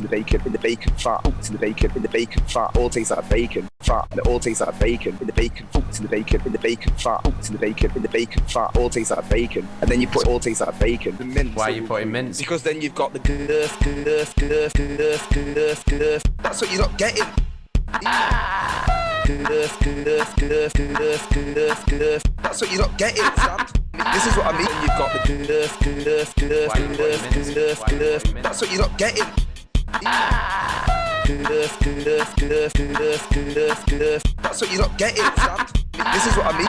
in the bacon, in the bacon, fat, in the bacon, in the bacon, fat, all tastes like bacon, fat, and it all tastes like bacon, in the bacon, in the bacon, in the bacon, fat, in the bacon, in the bacon, fat, all tastes like bacon, and then you put all tastes like bacon. The mince. Why are you putting mince? Because then you've got the girth. That's what you're not getting. That's what you're not getting, Sam. This is what I mean. You've got the that's what you're not getting. That's what you're not getting, Sam. This is what I mean.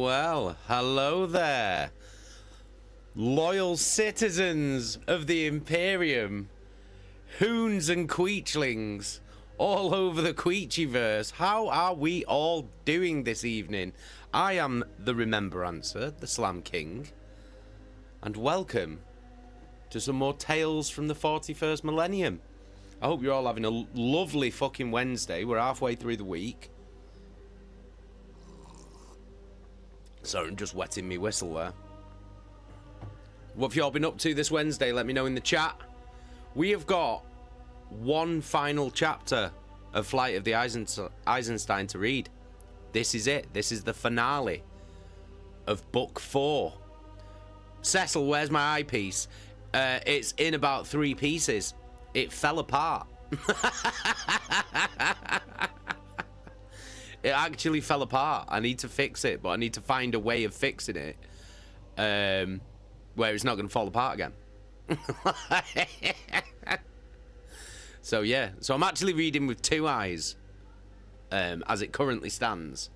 Well, hello there, loyal citizens of the Imperium, hoons and queechlings all over the Queechyverse. How are we all doing this evening? I am the Remembrancer, the Slam King, and welcome to some more Tales from the 41st Millennium. I hope you're all having a lovely fucking Wednesday. We're halfway through the week. Sorry, I'm just wetting me whistle there. What have you all been up to this Wednesday? Let me know in the chat. We have got one final chapter of Flight of the Eisenstein to read. This is it. This is the finale of Book 4. Cecil, where's my eyepiece? It's in about 3 pieces. It fell apart. It actually fell apart. I need to fix it, but I need to find a way of fixing it where it's not going to fall apart again. So yeah, so I'm actually reading with 2 eyes as it currently stands,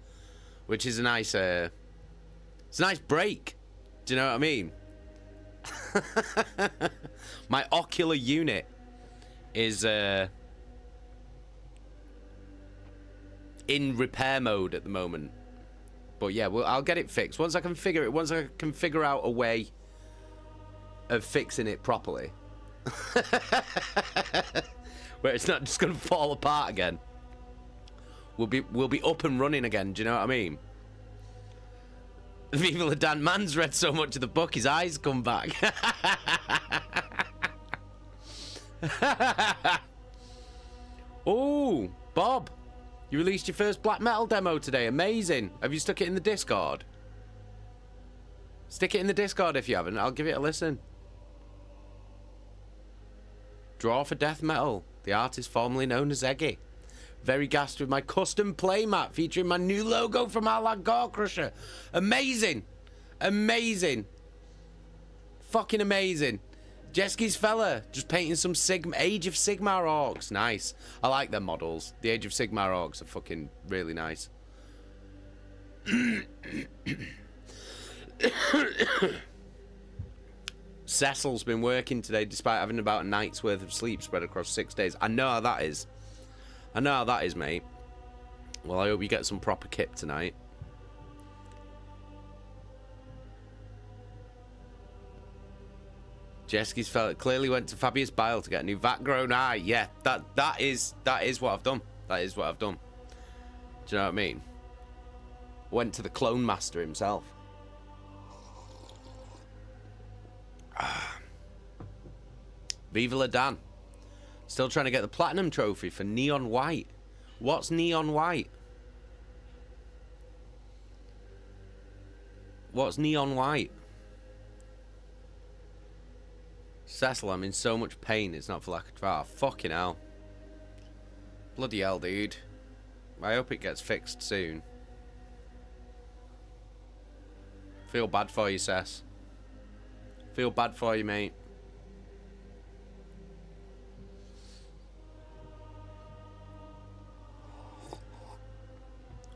which is a nice it's a nice break. Do you know what I mean? My ocular unit is in repair mode at the moment, but yeah, well, I'll get it fixed once I can figure it. Once I can figure out a way of fixing it properly, where it's not just gonna fall apart again. We'll be up and running again. Do you know what I mean? Viva la Dan man's read so much of the book, his eyes come back. Oh, Bob. You released your first black metal demo today. Amazing. Have you stuck it in the Discord? Stick it in the Discord if you haven't. I'll give it a listen. Draw for death metal. The artist formerly known as Eggy. Very gassed with my custom playmat featuring my new logo from our lad Gore Crusher. Amazing. Amazing. Fucking amazing. Jesky's fella just painting some Age of Sigmar orcs. Nice. I like them models. The Age of Sigmar orcs are fucking really nice. Cecil's been working today despite having about a night's worth of sleep spread across 6 days. I know how that is. I know how that is, mate. Well, I hope you get some proper kip tonight. Jesky's fella clearly went to Fabius Bile to get a new vat-grown eye. Yeah, that is what I've done. That is what I've done. Do you know what I mean? Went to the clone master himself. Viva la Dan. Still trying to get the platinum trophy for Neon White. What's Neon White? What's Neon White? Cecil, I'm in so much pain. It's not for lack of try. Oh, fucking hell. Bloody hell, dude. I hope it gets fixed soon. Feel bad for you, Cess. Feel bad for you, mate.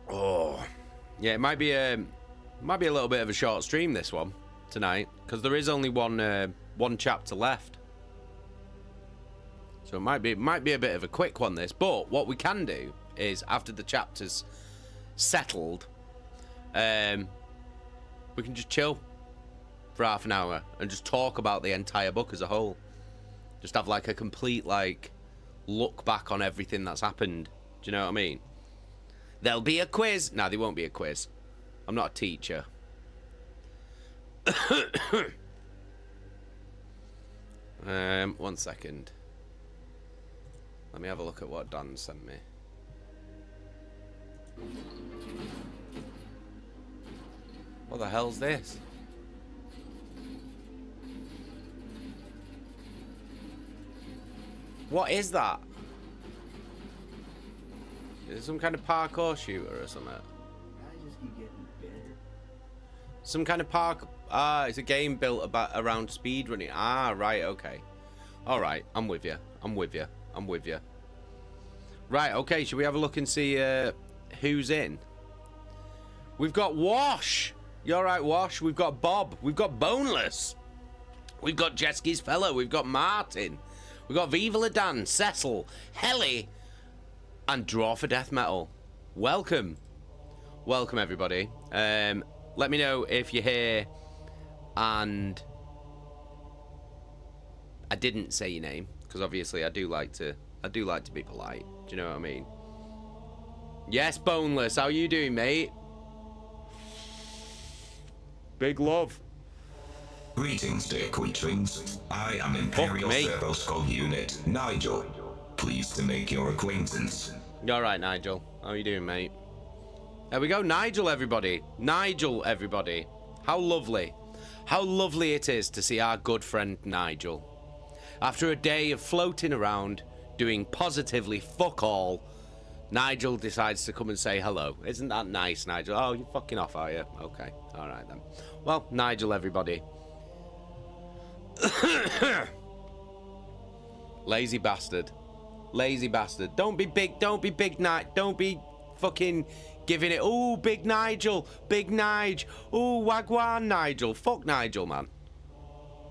Oh, yeah. It might be a little bit of a short stream, this one tonight, because there is only one chapter left. So it might be a bit of a quick one, this. But what we can do is, after the chapter's settled, we can just chill for half an hour and just talk about the entire book as a whole. Just have like a complete like look back on everything that's happened. Do you know what I mean? There'll be a quiz. No, there won't be a quiz. I'm not a teacher. 1 second. Let me have a look at what Dan sent me. What the hell's this? What is that? Is it some kind of parkour shooter or something? Some kind of it's a game built around speedrunning. Ah, right, okay. Alright, I'm with you. I'm with you. I'm with you. Right, okay, should we have a look and see who's in? We've got Wash. You alright, Wash? We've got Bob. We've got Boneless. We've got Jesky's Fellow. We've got Martin. We've got Viva La Dan, Cecil, Helly, and Draw for Death Metal. Welcome. Welcome, everybody. Let me know if you're here and I didn't say your name, because obviously I do like to be polite. Do you know what I mean? Yes, Boneless. How you doing, mate? Big love. Greetings, dear Queechlings. I am Imperial Servo Skull Unit, Nigel. Pleased to make your acquaintance. You alright, Nigel? How you doing, mate? There we go, Nigel, everybody. Nigel, everybody. How lovely. How lovely it is to see our good friend Nigel. After a day of floating around, doing positively fuck all, Nigel decides to come and say hello. Isn't that nice, Nigel? Oh, you're fucking off, are you? Okay, alright then. Well, Nigel, everybody. Lazy bastard. Lazy bastard. Don't be big Night. Don't be fucking giving it. Oh, big Nigel. Big Nige. Oh, Wagwan Nigel. Fuck Nigel, man.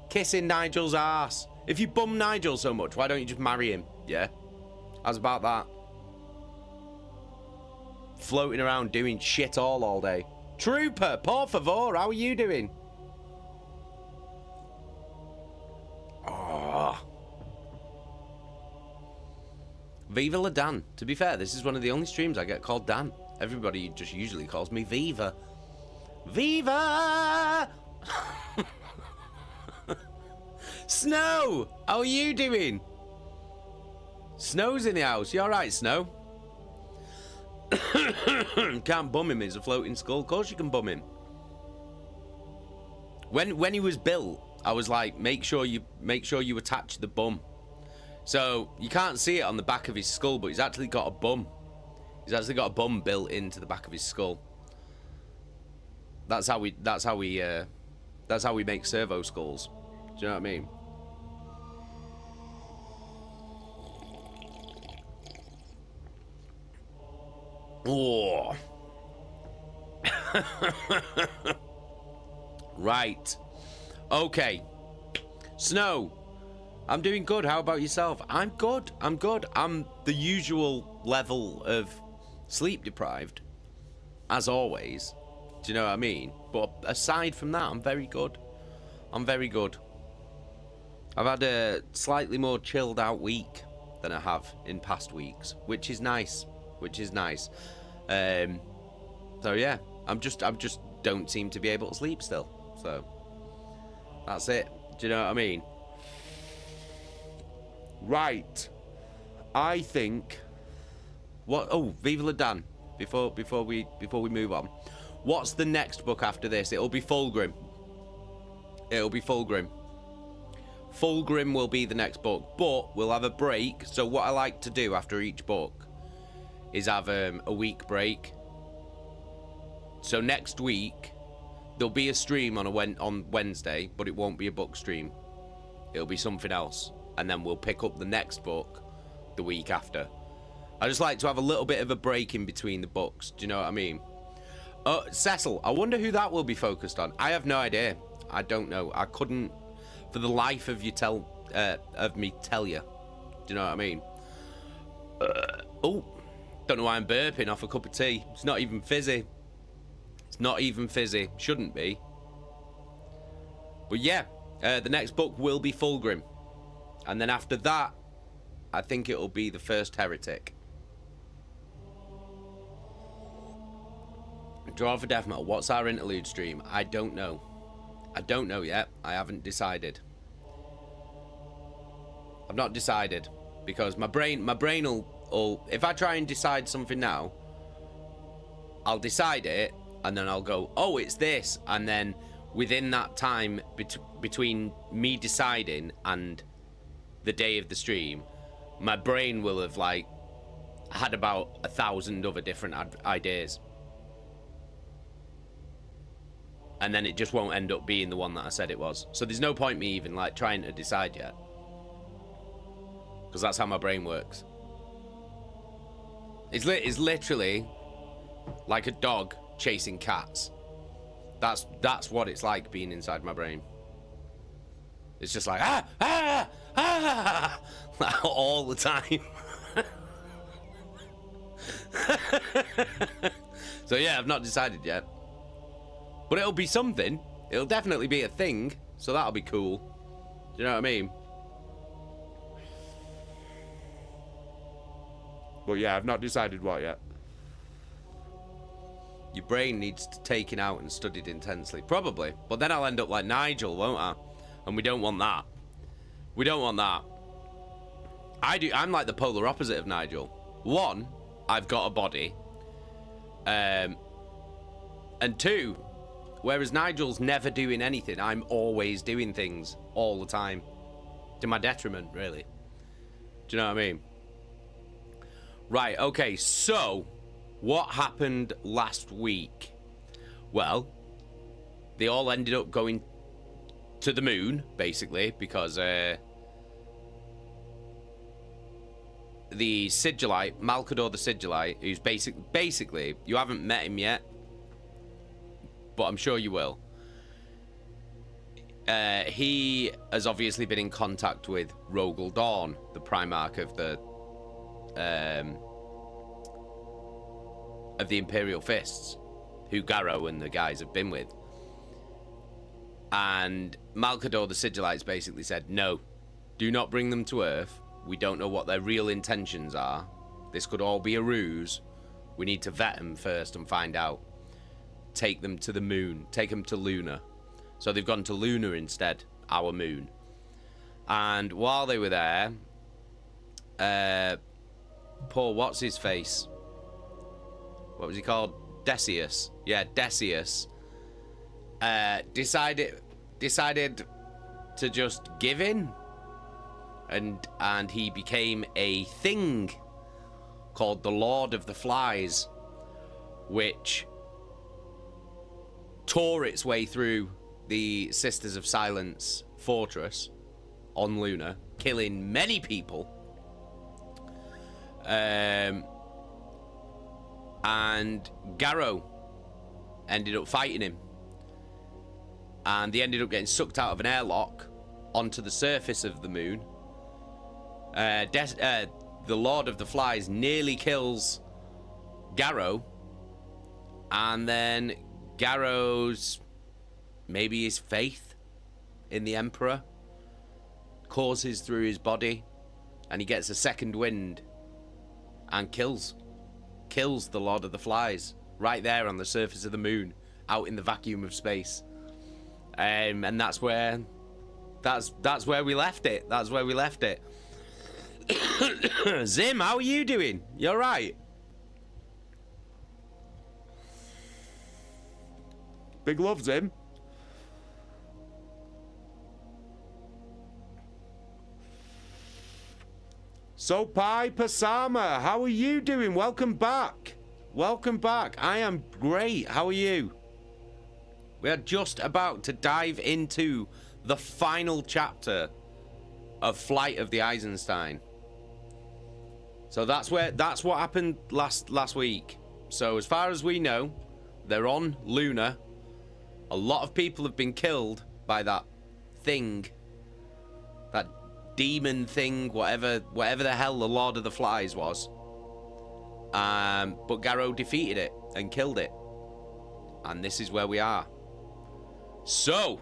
Kissing Nigel's ass. If you bum Nigel so much, why don't you just marry him? Yeah? How's about that? Floating around doing shit all day. Trooper, por favor, how are you doing? Oh. Viva La Dan. To be fair, this is one of the only streams I get called Dan. Everybody just usually calls me Viva. Viva! Snow! How are you doing? Snow's in the house. You alright, Snow? Can't bum him. He's a floating skull. Of course you can bum him. When he was built, I was like, make sure you attach the bum. So you can't see it on the back of his skull, but he's actually got a bum. He's actually got a bum built into the back of his skull. That's how we make servo skulls. Do you know what I mean? Oh. Right. Okay. Snow. I'm doing good. How about yourself? I'm good. I'm good. I'm the usual level of sleep deprived, as always. Do you know what I mean? But aside from that, I'm very good. I'm very good. I've had a slightly more chilled out week than I have in past weeks, which is nice. Which is nice. So yeah, I'm just don't seem to be able to sleep still. So that's it. Do you know what I mean? Right. I think. What? Oh, Viva La Dan. Before we move on, what's the next book after this? It'll be Fulgrim. It'll be Fulgrim. Fulgrim will be the next book, but we'll have a break. So what I like to do after each book is have a week break. So next week there'll be a stream on Wednesday, but it won't be a book stream. It'll be something else, and then we'll pick up the next book the week after. I just like to have a little bit of a break in between the books. Do you know what I mean? Cecil, I wonder who that will be focused on. I have no idea. I don't know. I couldn't, for the life of you, tell you. Do you know what I mean? Oh, don't know why I'm burping off a cup of tea. It's not even fizzy. It's not even fizzy. Shouldn't be. But yeah, the next book will be Fulgrim, and then after that, I think it'll be the first Heretic. Draw for Death Metal. What's our interlude stream? I don't know. I don't know yet. I haven't decided. I've not decided because my brain will if I try and decide something now, I'll decide it and then I'll go, oh, it's this, and then within that time between me deciding and the day of the stream, my brain will have like had about 1,000 other different ideas. And then it just won't end up being the one that I said it was. So there's no point me even like trying to decide yet, because that's how my brain works. It's literally like a dog chasing cats. That's what it's like being inside my brain. It's just like all the time. So yeah, I've not decided yet. But it'll be something. It'll definitely be a thing. So that'll be cool. Do you know what I mean? But yeah, I've not decided what yet. Your brain needs taken out and studied intensely. Probably. But then I'll end up like Nigel, won't I? And we don't want that. We don't want that. I'm like the polar opposite of Nigel. One, I've got a body. And two, whereas Nigel's never doing anything, I'm always doing things all the time. To my detriment, really. Do you know what I mean? Right, okay, so what happened last week? Well, they all ended up going to the moon, basically, because the Sigilite, Malcador the Sigilite, who's basically, you haven't met him yet, but I'm sure you will. He has obviously been in contact with Rogel Dawn, the Primarch of the Imperial Fists, who Garro and the guys have been with. And Malcador the Sigilites basically said, no, do not bring them to Earth. We don't know what their real intentions are. This could all be a ruse. We need to vet them first and find out. Take them to the moon. Take them to Luna. So they've gone to Luna instead, our moon. And while they were there, poor what's his face? What was he called? Decius. Yeah, Decius. Decided to just give in, and he became a thing called the Lord of the Flies, which tore its way through the Sisters of Silence fortress on Luna, killing many people. And Garro ended up fighting him, and they ended up getting sucked out of an airlock onto the surface of the moon. The Lord of the Flies nearly kills Garro, and then Garro's, maybe his faith in the Emperor courses through his body, and he gets a second wind and kills the Lord of the Flies right there on the surface of the moon, out in the vacuum of space. And that's where we left it. That's where we left it. Zim, how are you doing? You all right? Big love, Zim. So, Piper Sama, how are you doing? Welcome back. Welcome back. I am great. How are you? We are just about to dive into the final chapter of Flight of the Eisenstein. So that's what happened last week. So as far as we know, they're on Luna. A lot of people have been killed by that thing. That demon thing, whatever the hell the Lord of the Flies was. But Garro defeated it and killed it. And this is where we are. So,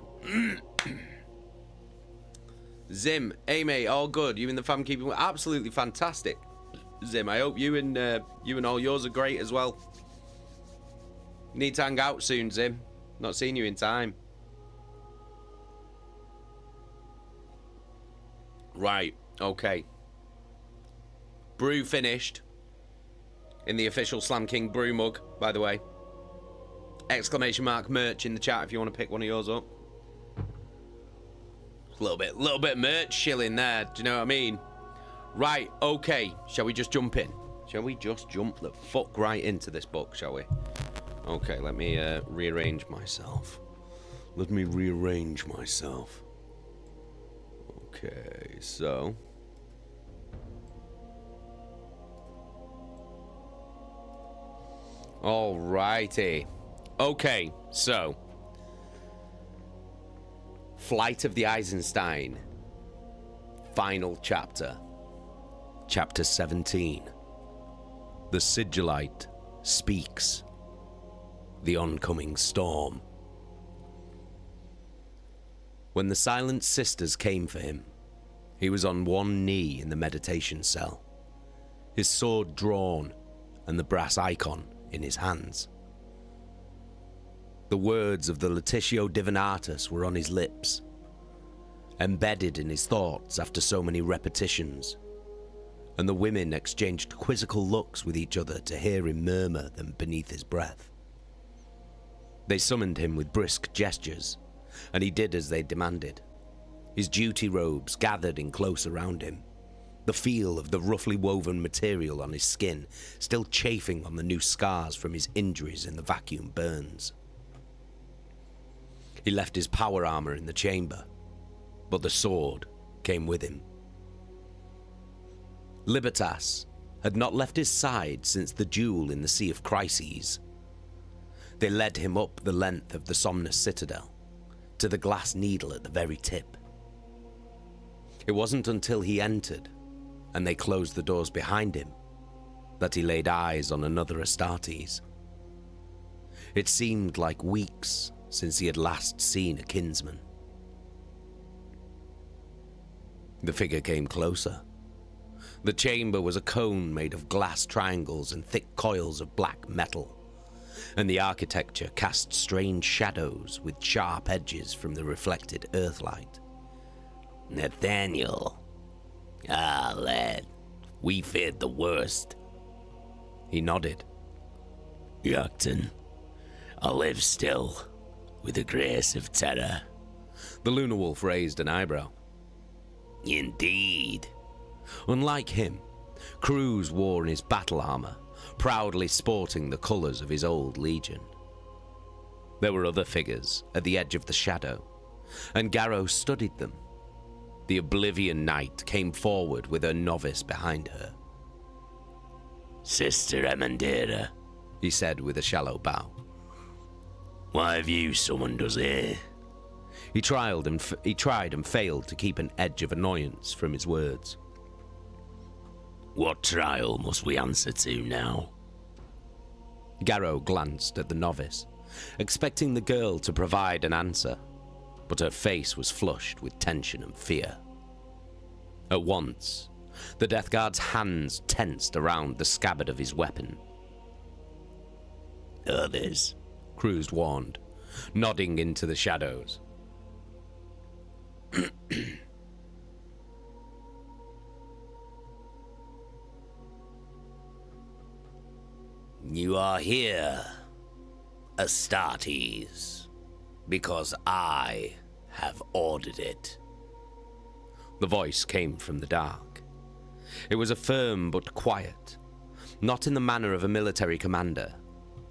Zim, hey mate, all good. You and the fam keeping absolutely fantastic. Zim, I hope you and all yours are great as well. Need to hang out soon, Zim. Not seen you in time. Right, okay. Brew finished. In the official Slam King brew mug, by the way. Exclamation mark merch in the chat if you want to pick one of yours up. A little bit merch shilling there, do you know what I mean? Right, okay, shall we just jump in? Shall we just jump the fuck right into this book, shall we? Okay, let me rearrange myself. Let me rearrange myself. Okay, so... Alrighty. Okay, so... Flight of the Eisenstein. Final chapter. Chapter 17. The Sigillite speaks. The oncoming storm. When the Silent Sisters came for him, he was on one knee in the meditation cell, his sword drawn and the brass icon in his hands. The words of the Laetitio Divinatus were on his lips, embedded in his thoughts after so many repetitions, and the women exchanged quizzical looks with each other to hear him murmur them beneath his breath. They summoned him with brisk gestures, and he did as they demanded. His duty robes gathered in close around him, the feel of the roughly woven material on his skin still chafing on the new scars from his injuries in the vacuum burns. He left his power armor in the chamber, but the sword came with him. Libertas had not left his side since the duel in the Sea of Crises. They led him up the length of the Somnus Citadel, to the glass needle at the very tip. It wasn't until he entered, and they closed the doors behind him, that he laid eyes on another Astartes. It seemed like weeks since he had last seen a kinsman. The figure came closer. The chamber was a cone made of glass triangles and thick coils of black metal, and the architecture cast strange shadows with sharp edges from the reflected earthlight. Nathaniel. Ah, lad, we feared the worst. He nodded. Yachten, I live still, with the grace of Terra. The Lunar Wolf raised an eyebrow. Indeed. Unlike him, Cruz wore in his battle armor, proudly sporting the colors of his old legion. There were other figures at the edge of the shadow, and Garro studied them. The Oblivion Knight came forward with her novice behind her. Sister Emandera, he said with a shallow bow. Why have you summoned us here? He tried and failed to keep an edge of annoyance from his words. What trial must we answer to now? Garro glanced at the novice, expecting the girl to provide an answer, but her face was flushed with tension and fear. At once, the Death Guard's hands tensed around the scabbard of his weapon. Others, Cruz warned, nodding into the shadows. You are here, Astartes, because I have ordered it. The voice came from the dark. It was a firm but quiet, not in the manner of a military commander,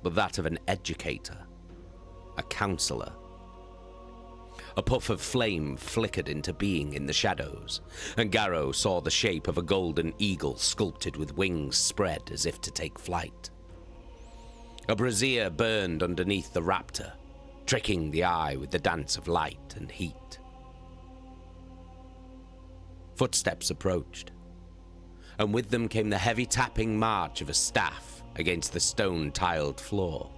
but that of an educator, a counselor. A puff of flame flickered into being in the shadows, and Garro saw the shape of a golden eagle sculpted with wings spread as if to take flight. A brazier burned underneath the raptor, tricking the eye with the dance of light and heat. Footsteps approached, and with them came the heavy tapping march of a staff against the stone-tiled floor.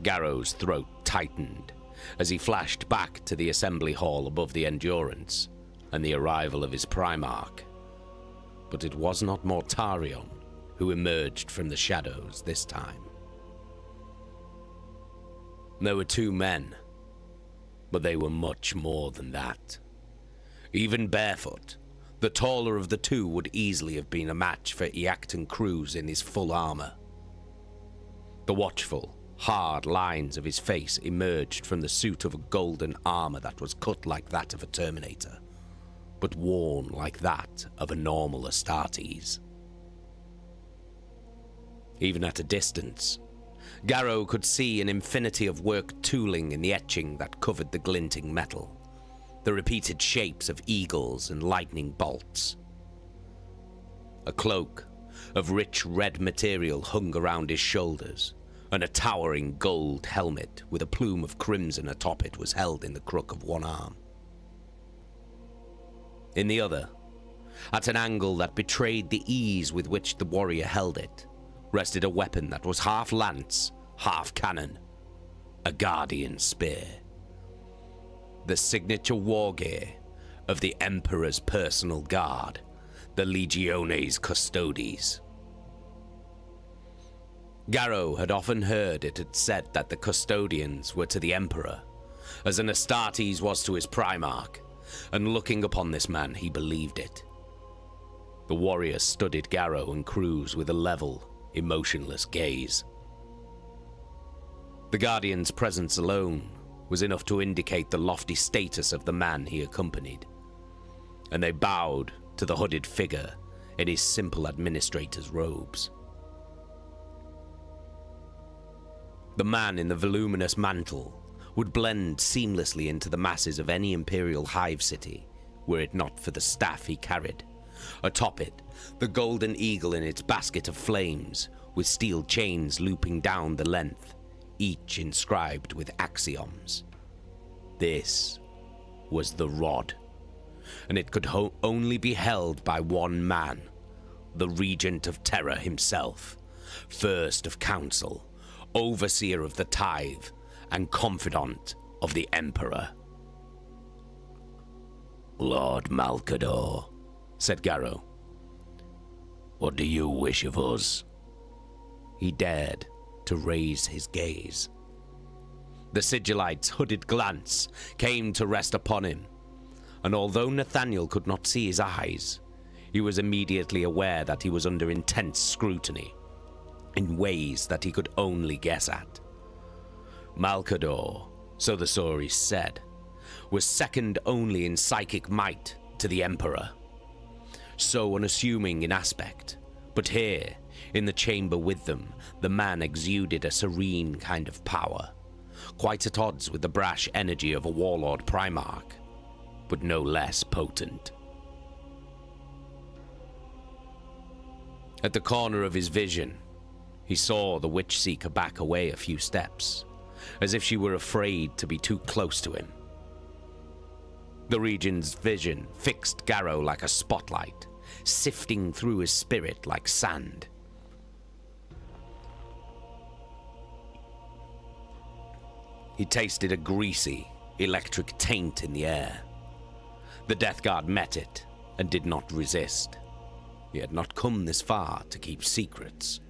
Garro's throat tightened as he flashed back to the assembly hall above the Endurance and the arrival of his Primarch. But it was not Mortarion who emerged from the shadows this time. There were two men, but they were much more than that. Even barefoot, the taller of the two would easily have been a match for Eacton Cruz in his full armor. The watchful, hard lines of his face emerged from the suit of a golden armor that was cut like that of a Terminator, but worn like that of a normal Astartes. Even at a distance, Garro could see an infinity of work tooling in the etching that covered the glinting metal, the repeated shapes of eagles and lightning bolts. A cloak of rich red material hung around his shoulders, and a towering gold helmet with a plume of crimson atop it was held in the crook of one arm. In the other, at an angle that betrayed the ease with which the warrior held it, rested a weapon that was half lance, half cannon, a guardian spear. The signature war gear of the Emperor's personal guard, the Legiones Custodes. Garro had often heard it had said that the custodians were to the Emperor, as an Astartes was to his Primarch, and looking upon this man, he believed it. The warrior studied Garro and Cruz with a level, emotionless gaze. The Guardian's presence alone was enough to indicate the lofty status of the man he accompanied, and they bowed to the hooded figure in his simple administrator's robes. The man in the voluminous mantle would blend seamlessly into the masses of any Imperial hive city, were it not for the staff he carried. Atop it, the golden eagle in its basket of flames, with steel chains looping down the length, each inscribed with axioms. This was the rod, and it could only be held by one man, the Regent of Terra himself, First of Council, Overseer of the Tithe, and Confidant of the Emperor. Lord Malcador, said Garro. What do you wish of us? He dared to raise his gaze. The Sigillite's hooded glance came to rest upon him, and although Nathaniel could not see his eyes, he was immediately aware that he was under intense scrutiny, in ways that he could only guess at. Malcador, so the stories said, was second only in psychic might to the Emperor. So unassuming in aspect, but here, in the chamber with them, the man exuded a serene kind of power, quite at odds with the brash energy of a warlord Primarch, but no less potent. At the corner of his vision, he saw the Witch-Seeker back away a few steps, as if she were afraid to be too close to him. The Regent's vision fixed Garro like a spotlight, sifting through his spirit like sand. He tasted a greasy, electric taint in the air. The Death Guard met it and did not resist. He had not come this far to keep secrets.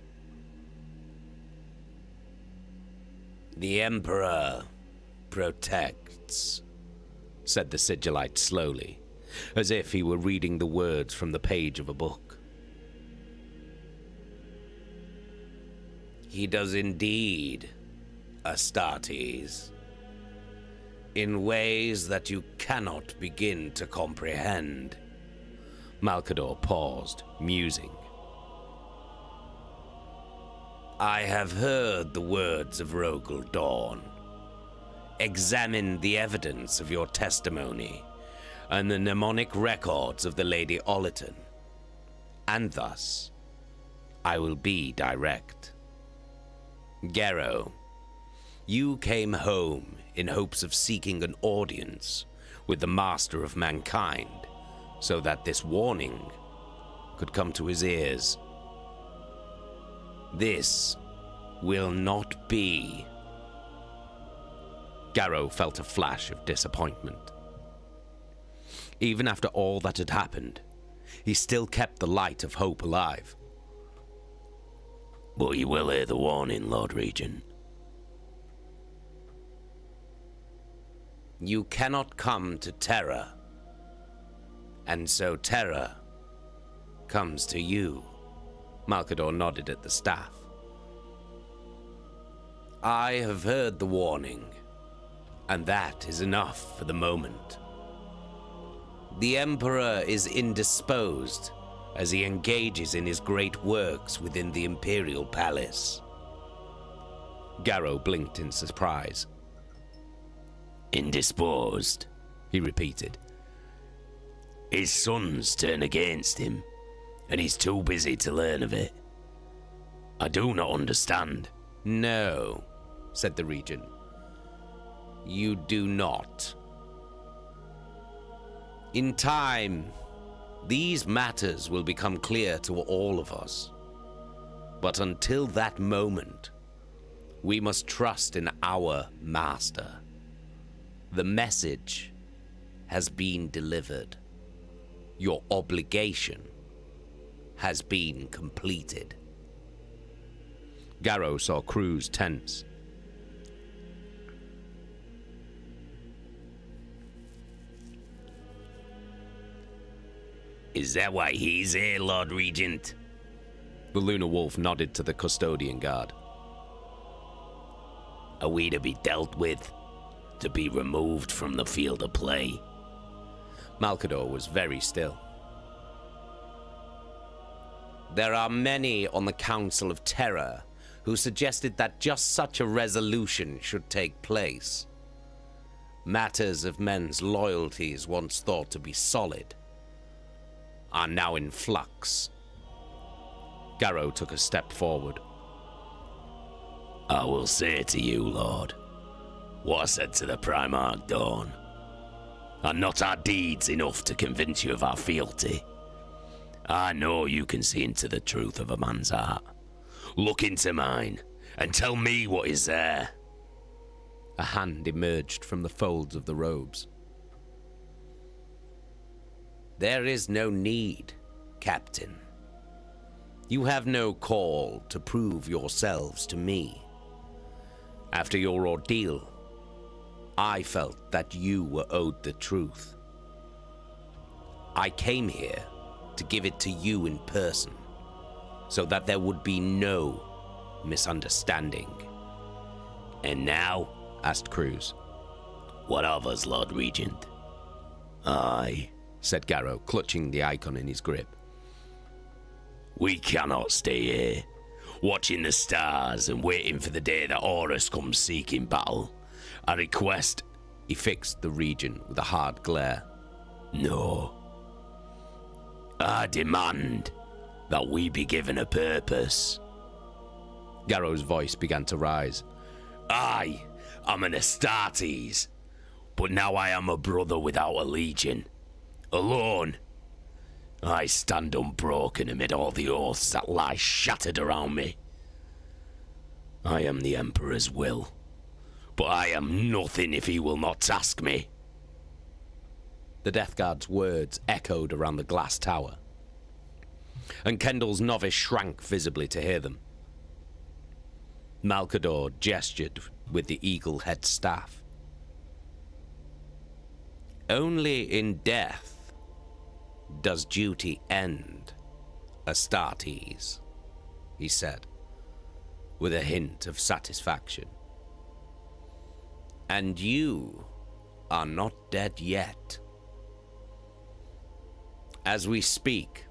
The Emperor protects, said the Sigillite slowly, as if he were reading the words from the page of a book. He does indeed, Astartes, in ways that you cannot begin to comprehend. Malkador paused, musing. I have heard the words of Rogel Dawn. Examine the evidence of your testimony and the mnemonic records of the Lady Ollerton, and thus I will be direct. Garro, you came home in hopes of seeking an audience with the Master of Mankind so that this warning could come to his ears. This will not be. Garro felt a flash of disappointment. Even after all that had happened, he still kept the light of hope alive. But you will hear the warning, Lord Regent. You cannot come to Terra, and so Terra comes to you. Malkador nodded at the staff. I have heard the warning, and that is enough for the moment. The Emperor is indisposed as he engages in his great works within the Imperial Palace. Garro blinked in surprise. Indisposed, he repeated. His sons turn against him, and he's too busy to learn of it. I do not understand. No, said the Regent. You do not. In time, these matters will become clear to all of us. But until that moment, we must trust in our master. The message has been delivered. Your obligation has been completed. Garro saw Cruz tense. Is that why he's here, Lord Regent? The Lunar Wolf nodded to the custodian guard. Are we to be dealt with? To be removed from the field of play? Malkador was very still. There are many on the Council of Terra who suggested that just such a resolution should take place. Matters of men's loyalties once thought to be solid are now in flux. Garro took a step forward. I will say to you, Lord, what I said to the Primarch Dawn. Are not our deeds enough to convince you of our fealty? I know you can see into the truth of a man's heart. Look into mine, and tell me what is there. A hand emerged from the folds of the robes. There is no need, Captain. You have no call to prove yourselves to me. After your ordeal, I felt that you were owed the truth. I came here to give it to you in person, so that there would be no misunderstanding. And now? Asked Cruz. What of us, Lord Regent? Aye, said Garro, clutching the icon in his grip. We cannot stay here, watching the stars and waiting for the day that Horus comes seeking battle. I request... He fixed the Regent with a hard glare. No. I demand that we be given a purpose. Garro's voice began to rise. I am an Astartes, but now I am a brother without a legion. Alone. I stand unbroken amid all the oaths that lie shattered around me. I am the Emperor's will, but I am nothing if he will not task me. The Death Guard's words echoed around the glass tower, and Kendall's novice shrank visibly to hear them. Malkador gestured with the eagle head staff. Only in death does duty end, Astartes, he said, with a hint of satisfaction. And you are not dead yet. As we speak,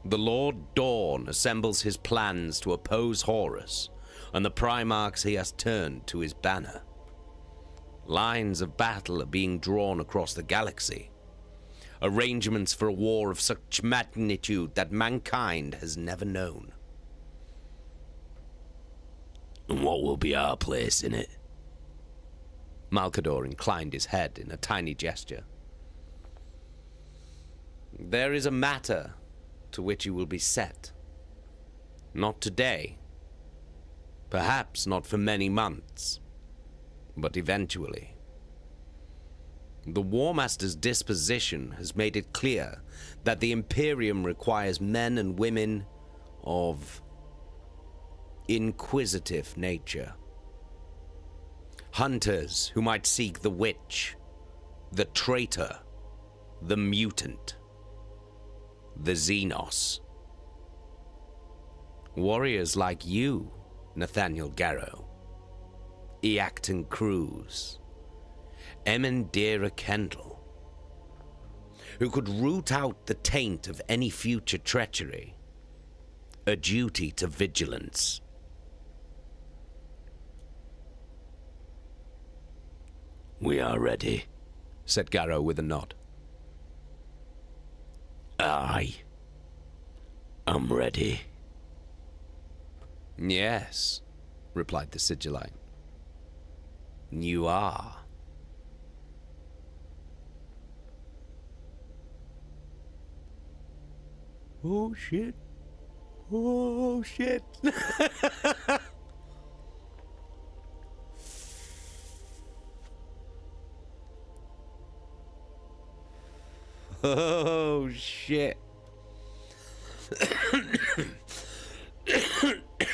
the Lord Dawn assembles his plans to oppose Horus and the Primarchs he has turned to his banner. Lines of battle are being drawn across the galaxy. Arrangements for a war of such magnitude that mankind has never known. And what will be our place in it? Malcador inclined his head in a tiny gesture. There is a matter to which you will be set. Not today. Perhaps not for many months. But eventually. The War Master's disposition has made it clear that the Imperium requires men and women of inquisitive nature. Hunters who might seek the witch, the traitor, the mutant, the Xenos. Warriors like you, Nathaniel Garro, Eacton Cruz, Emendera Kendall, who could root out the taint of any future treachery. A duty to vigilance. We are ready, said Garro with a nod. Aye. I'm ready. Yes, replied the Sigillite. You are. Oh shit. Oh shit. Oh shit.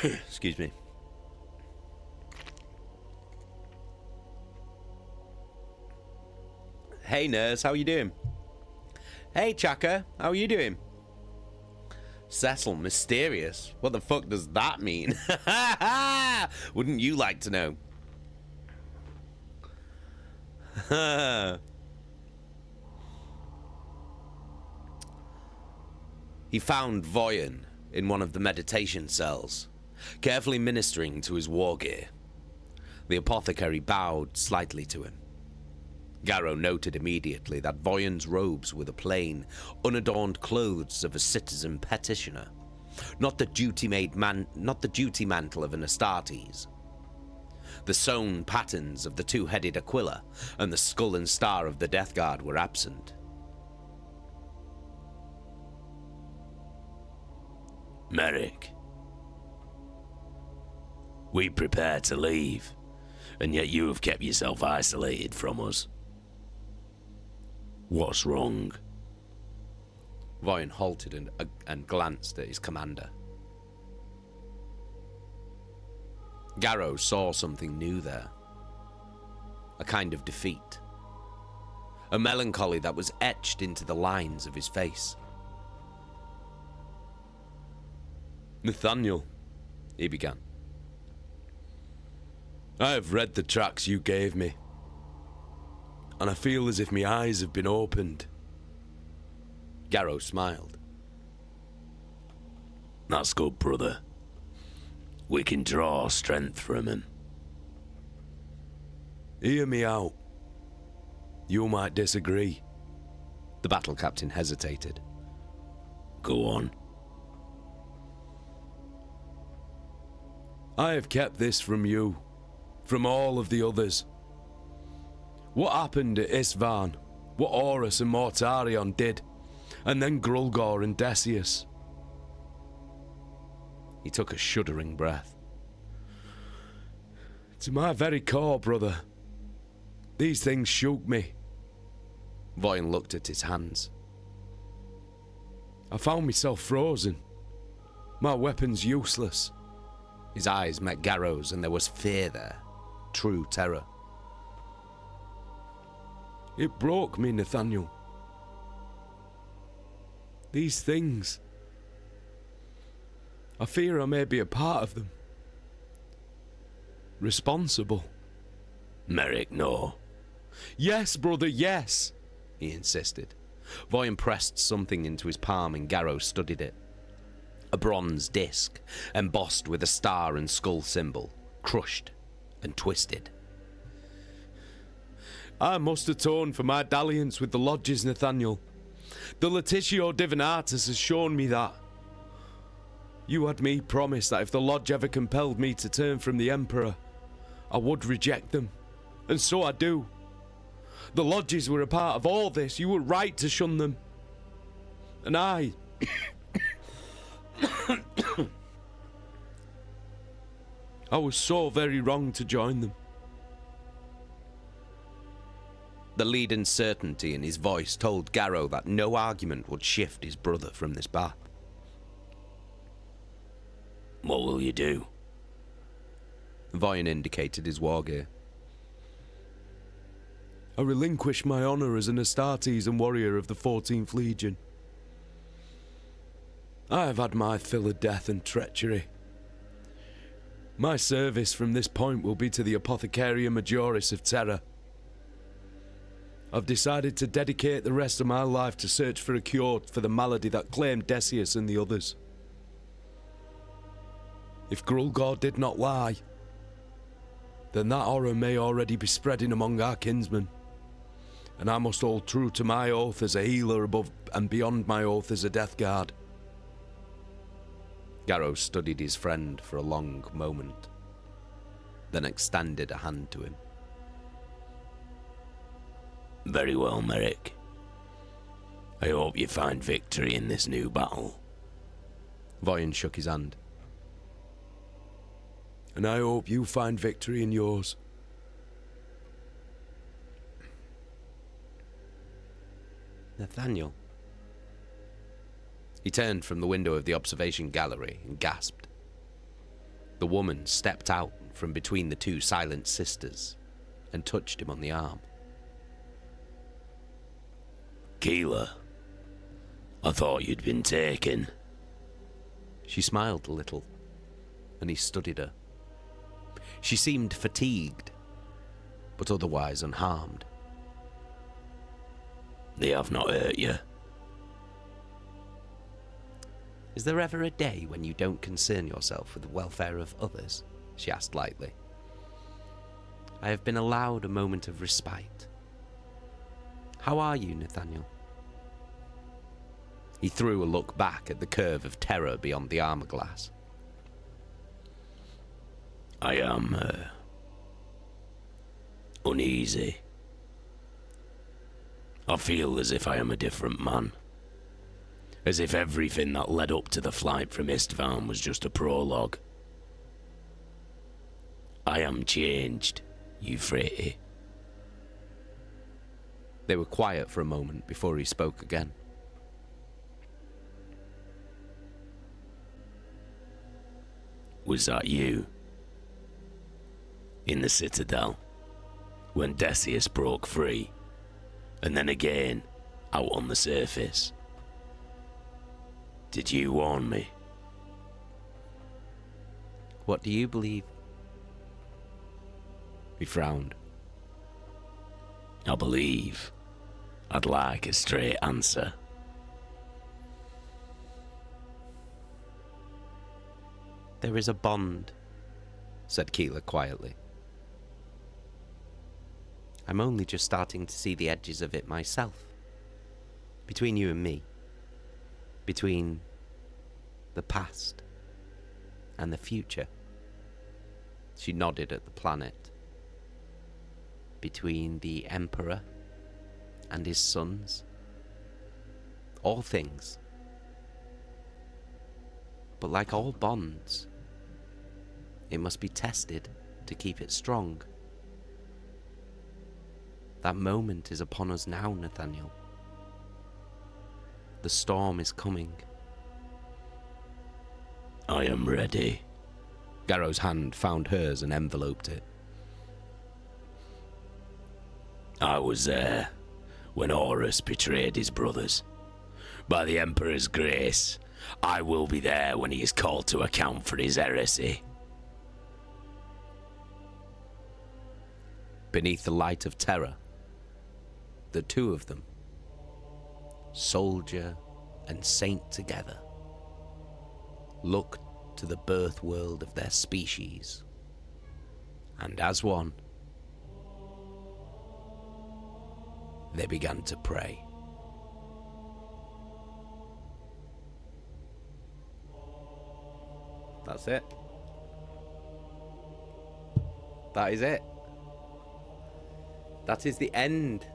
Excuse me. Hey nurse, how are you doing? Hey Chaka, how are you doing? Cecil, mysterious. What the fuck does that mean? Wouldn't you like to know? He found Voyan in one of the meditation cells, carefully ministering to his war gear. The apothecary bowed slightly to him. Garro noted immediately that Voyan's robes were the plain, unadorned clothes of a citizen petitioner, not the duty mantle of an Astartes. The sewn patterns of the two-headed Aquila and the skull and star of the Death Guard were absent. Merrick, we prepare to leave, and yet you have kept yourself isolated from us. What's wrong? Voyan halted and glanced at his commander. Garro saw something new there. A kind of defeat. A melancholy that was etched into the lines of his face. Nathaniel, he began. I have read the tracks you gave me, and I feel as if my eyes have been opened. Garro smiled. That's good, brother. We can draw strength from him. Hear me out. You might disagree. The battle captain hesitated. Go on. I have kept this from you, from all of the others. What happened at Isvan, what Horus and Mortarion did, and then Grulgor and Decius. He took a shuddering breath. To my very core, brother, these things shook me. Voyan looked at his hands. I found myself frozen, my weapons useless. His eyes met Garro's and there was fear there, true terror. It broke me, Nathaniel. These things. I fear I may be a part of them. Responsible. Merrick, no. Yes, brother, yes, he insisted. Voyan pressed something into his palm and Garro studied it. A bronze disc, embossed with a star and skull symbol, crushed and twisted. I must atone for my dalliance with the lodges, Nathaniel. The Laetitio Divinatus has shown me that. You had me promise that if the lodge ever compelled me to turn from the Emperor, I would reject them, and so I do. The lodges were a part of all this. You were right to shun them. And I... I was so very wrong to join them. The leading certainty in his voice told Garro that no argument would shift his brother from this path. What will you do? Voyan indicated his war gear. I relinquish my honour as an Astartes and warrior of the 14th Legion. I have had my fill of death and treachery. My service from this point will be to the Apothecaria Majoris of Terra. I've decided to dedicate the rest of my life to search for a cure for the malady that claimed Decius and the others. If Grulgor did not lie, then that horror may already be spreading among our kinsmen, and I must hold true to my oath as a healer above and beyond my oath as a death guard. Garro studied his friend for a long moment, then extended a hand to him. Very well, Merrick. I hope you find victory in this new battle. Voyan shook his hand. And I hope you find victory in yours. Nathaniel. He turned from the window of the observation gallery and gasped. The woman stepped out from between the two silent sisters and touched him on the arm. Keeler, I thought you'd been taken. She smiled a little, and he studied her. She seemed fatigued, but otherwise unharmed. They have not hurt you. Is there ever a day when you don't concern yourself with the welfare of others? She asked lightly. I have been allowed a moment of respite. How are you, Nathaniel? He threw a look back at the curve of terror beyond the armor glass. I am uneasy. I feel as if I am a different man. As if everything that led up to the flight from Istvan was just a prologue. I am changed, Euphrates. They were quiet for a moment before he spoke again. Was that you? In the Citadel, when Decius broke free, and then again, out on the surface. Did you warn me? What do you believe? He frowned. I believe. I'd like a straight answer. There is a bond, said Keeler quietly. I'm only just starting to see the edges of it myself. Between you and me. Between the past and the future. She nodded at the planet. Between the Emperor and his sons. All things. But like all bonds, it must be tested to keep it strong. That moment is upon us now, Nathaniel. The storm is coming. I am ready. Garro's hand found hers and enveloped it. I was there when Horus betrayed his brothers. By the Emperor's grace, I will be there when he is called to account for his heresy. Beneath the light of terror, the two of them soldier and saint together, looked to the birth world of their species, and as one, they began to pray. That's it. That is it. That is the end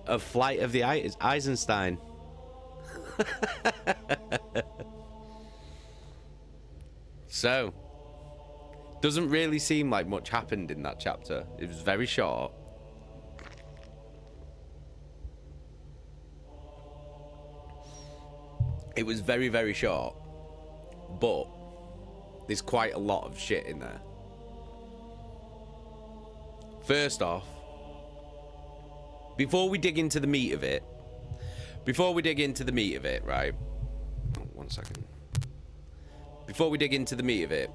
of Flight of the Eisenstein. So, doesn't really seem like much happened in that chapter. It was very short. It was very, very short. But there's quite a lot of shit in there. First off, before we dig into the meat of it, right? Oh, 1 second. Before we dig into the meat of it,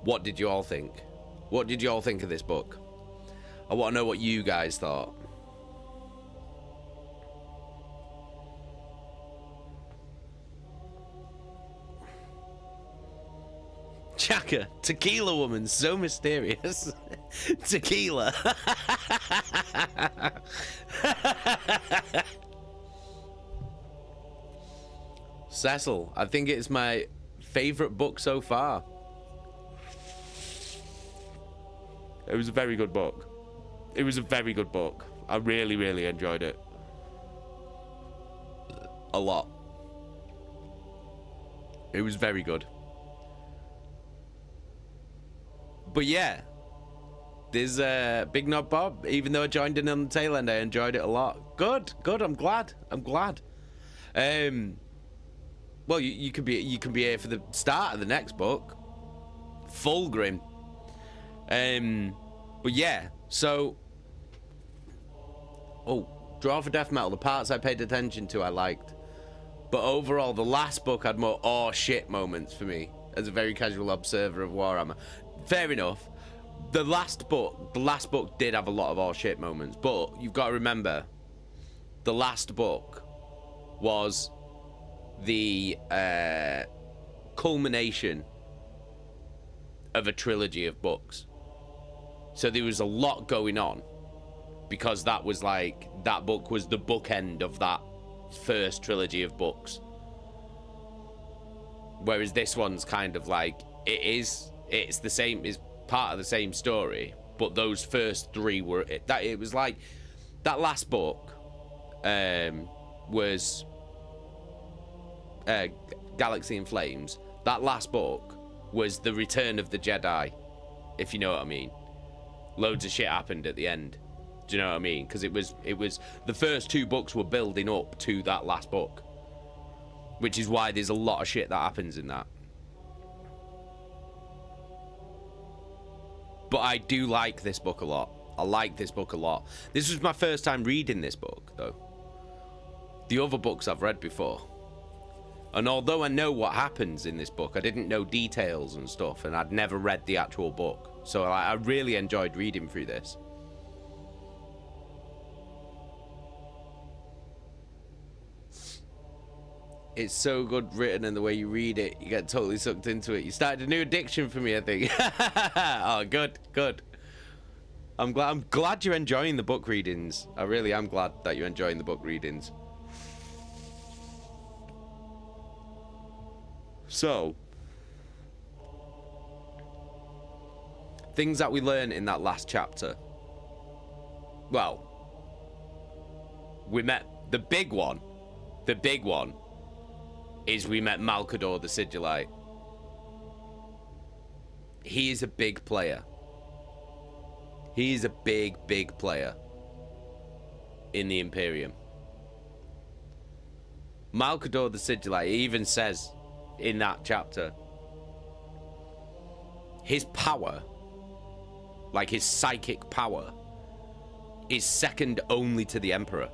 what did you all think? What did you all think of this book? I want to know what you guys thought. Chaka, tequila woman, so mysterious. Tequila. Cecil, I think it's my favorite book so far. It was a very good book. It was a very good book. I really, really enjoyed it. A lot. It was very good. But yeah, there's Big Knob Bob. Even though I joined in on the tail end, I enjoyed it a lot. Good, good. I'm glad. Well, you can be here for the start of the next book, Fulgrim. But yeah, so Draw for Death Metal. The parts I paid attention to, I liked, but overall, the last book had more oh shit moments for me as a very casual observer of Warhammer. Fair enough. The last book did have a lot of all shit moments, but you've got to remember, the last book was the culmination of a trilogy of books. So there was a lot going on, because that was like, that book was the bookend of that first trilogy of books. Whereas this one's kind of like, it's the same, it's part of the same story, but those first three were it was like that last book was Galaxy in Flames. That last book was the Return of the Jedi, if you know what I mean. Loads of shit happened at the end. Do you know what I mean? Because it was the first two books were building up to that last book, which is why there's a lot of shit that happens in that. But I do like this book a lot. I like this book a lot. This was my first time reading this book, though. The other books I've read before. And although I know what happens in this book, I didn't know details and stuff, and I'd never read the actual book. So I really enjoyed reading through this. It's so good written, and the way you read it, you get totally sucked into it. You started a new addiction for me, I think. Oh, good, good. I'm glad you're enjoying the book readings. I really am glad that you're enjoying the book readings. So, things that we learn in that last chapter. Well, we met the big one. The big one is we met Malcador the Sigillite. He is a big player. He is a big, big player in the Imperium. Malcador the Sigillite even says in that chapter, his power, like his psychic power, is second only to the Emperor.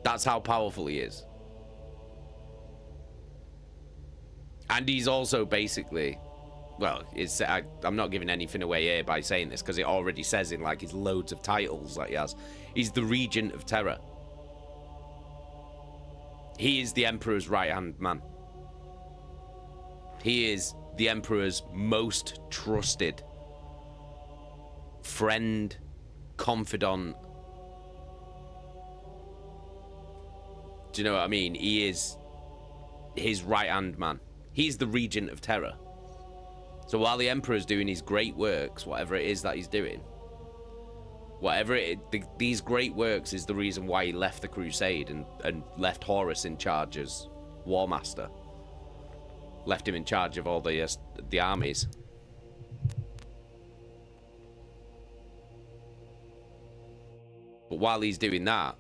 That's how powerful he is. And he's also basically well, I'm not giving anything away here by saying this, because it already says in, like, his loads of titles that he has. He's the Regent of Terra. He is the Emperor's right-hand man. He is the Emperor's most trusted friend, confidant. Do you know what I mean? He is his right-hand man. He's the Regent of Terra. So while the Emperor's doing his great works, whatever it is that he's doing, these great works is the reason why he left the Crusade and left Horus in charge as War Master. Left him in charge of all the armies. But while he's doing that,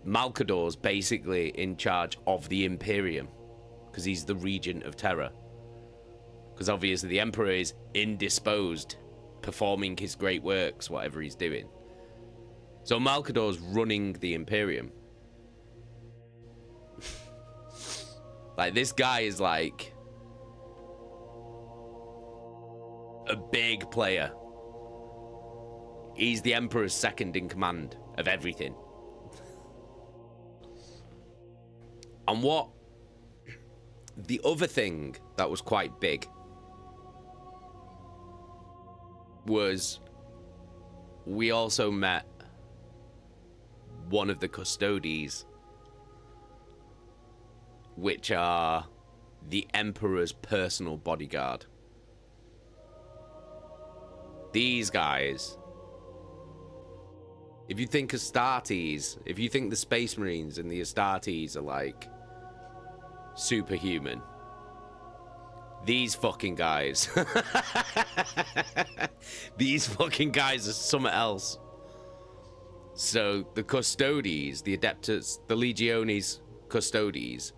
Malcador's basically in charge of the Imperium, because he's the Regent of Terra. Because obviously the Emperor is indisposed, performing his great works, whatever he's doing. So Malcador's running the Imperium. Like, this guy is like a big player. He's the Emperor's second in command of everything. And what the other thing that was quite big was we also met one of the custodies, which are the Emperor's personal bodyguard. These guys, if you think Astartes, if you think the Space Marines and the Astartes are like superhuman, these fucking guys, these fucking guys are something else. So the Custodes, the Adeptus, the Legiones Custodes,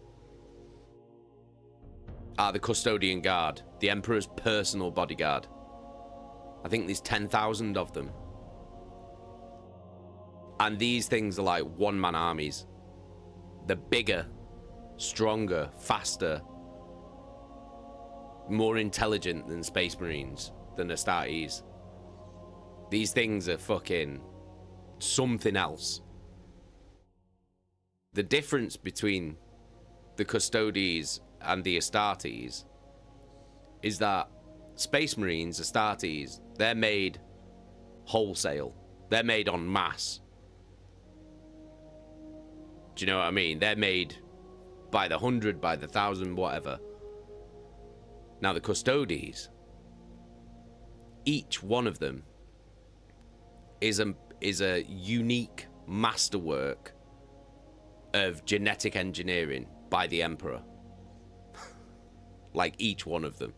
are the Custodian Guard, the Emperor's personal bodyguard. I think there's 10,000 of them. And these things are like one-man armies. They're bigger, stronger, faster, more intelligent than Space Marines, than Astartes. These things are fucking something else. The difference between the Custodes and the Astartes is that Space Marines, Astartes, they're made wholesale. They're made en masse. Do you know what I mean? They're made by the 100, by the 1,000, whatever. Now the Custodes, each one of them is a unique masterwork of genetic engineering by the Emperor. Like, each one of them.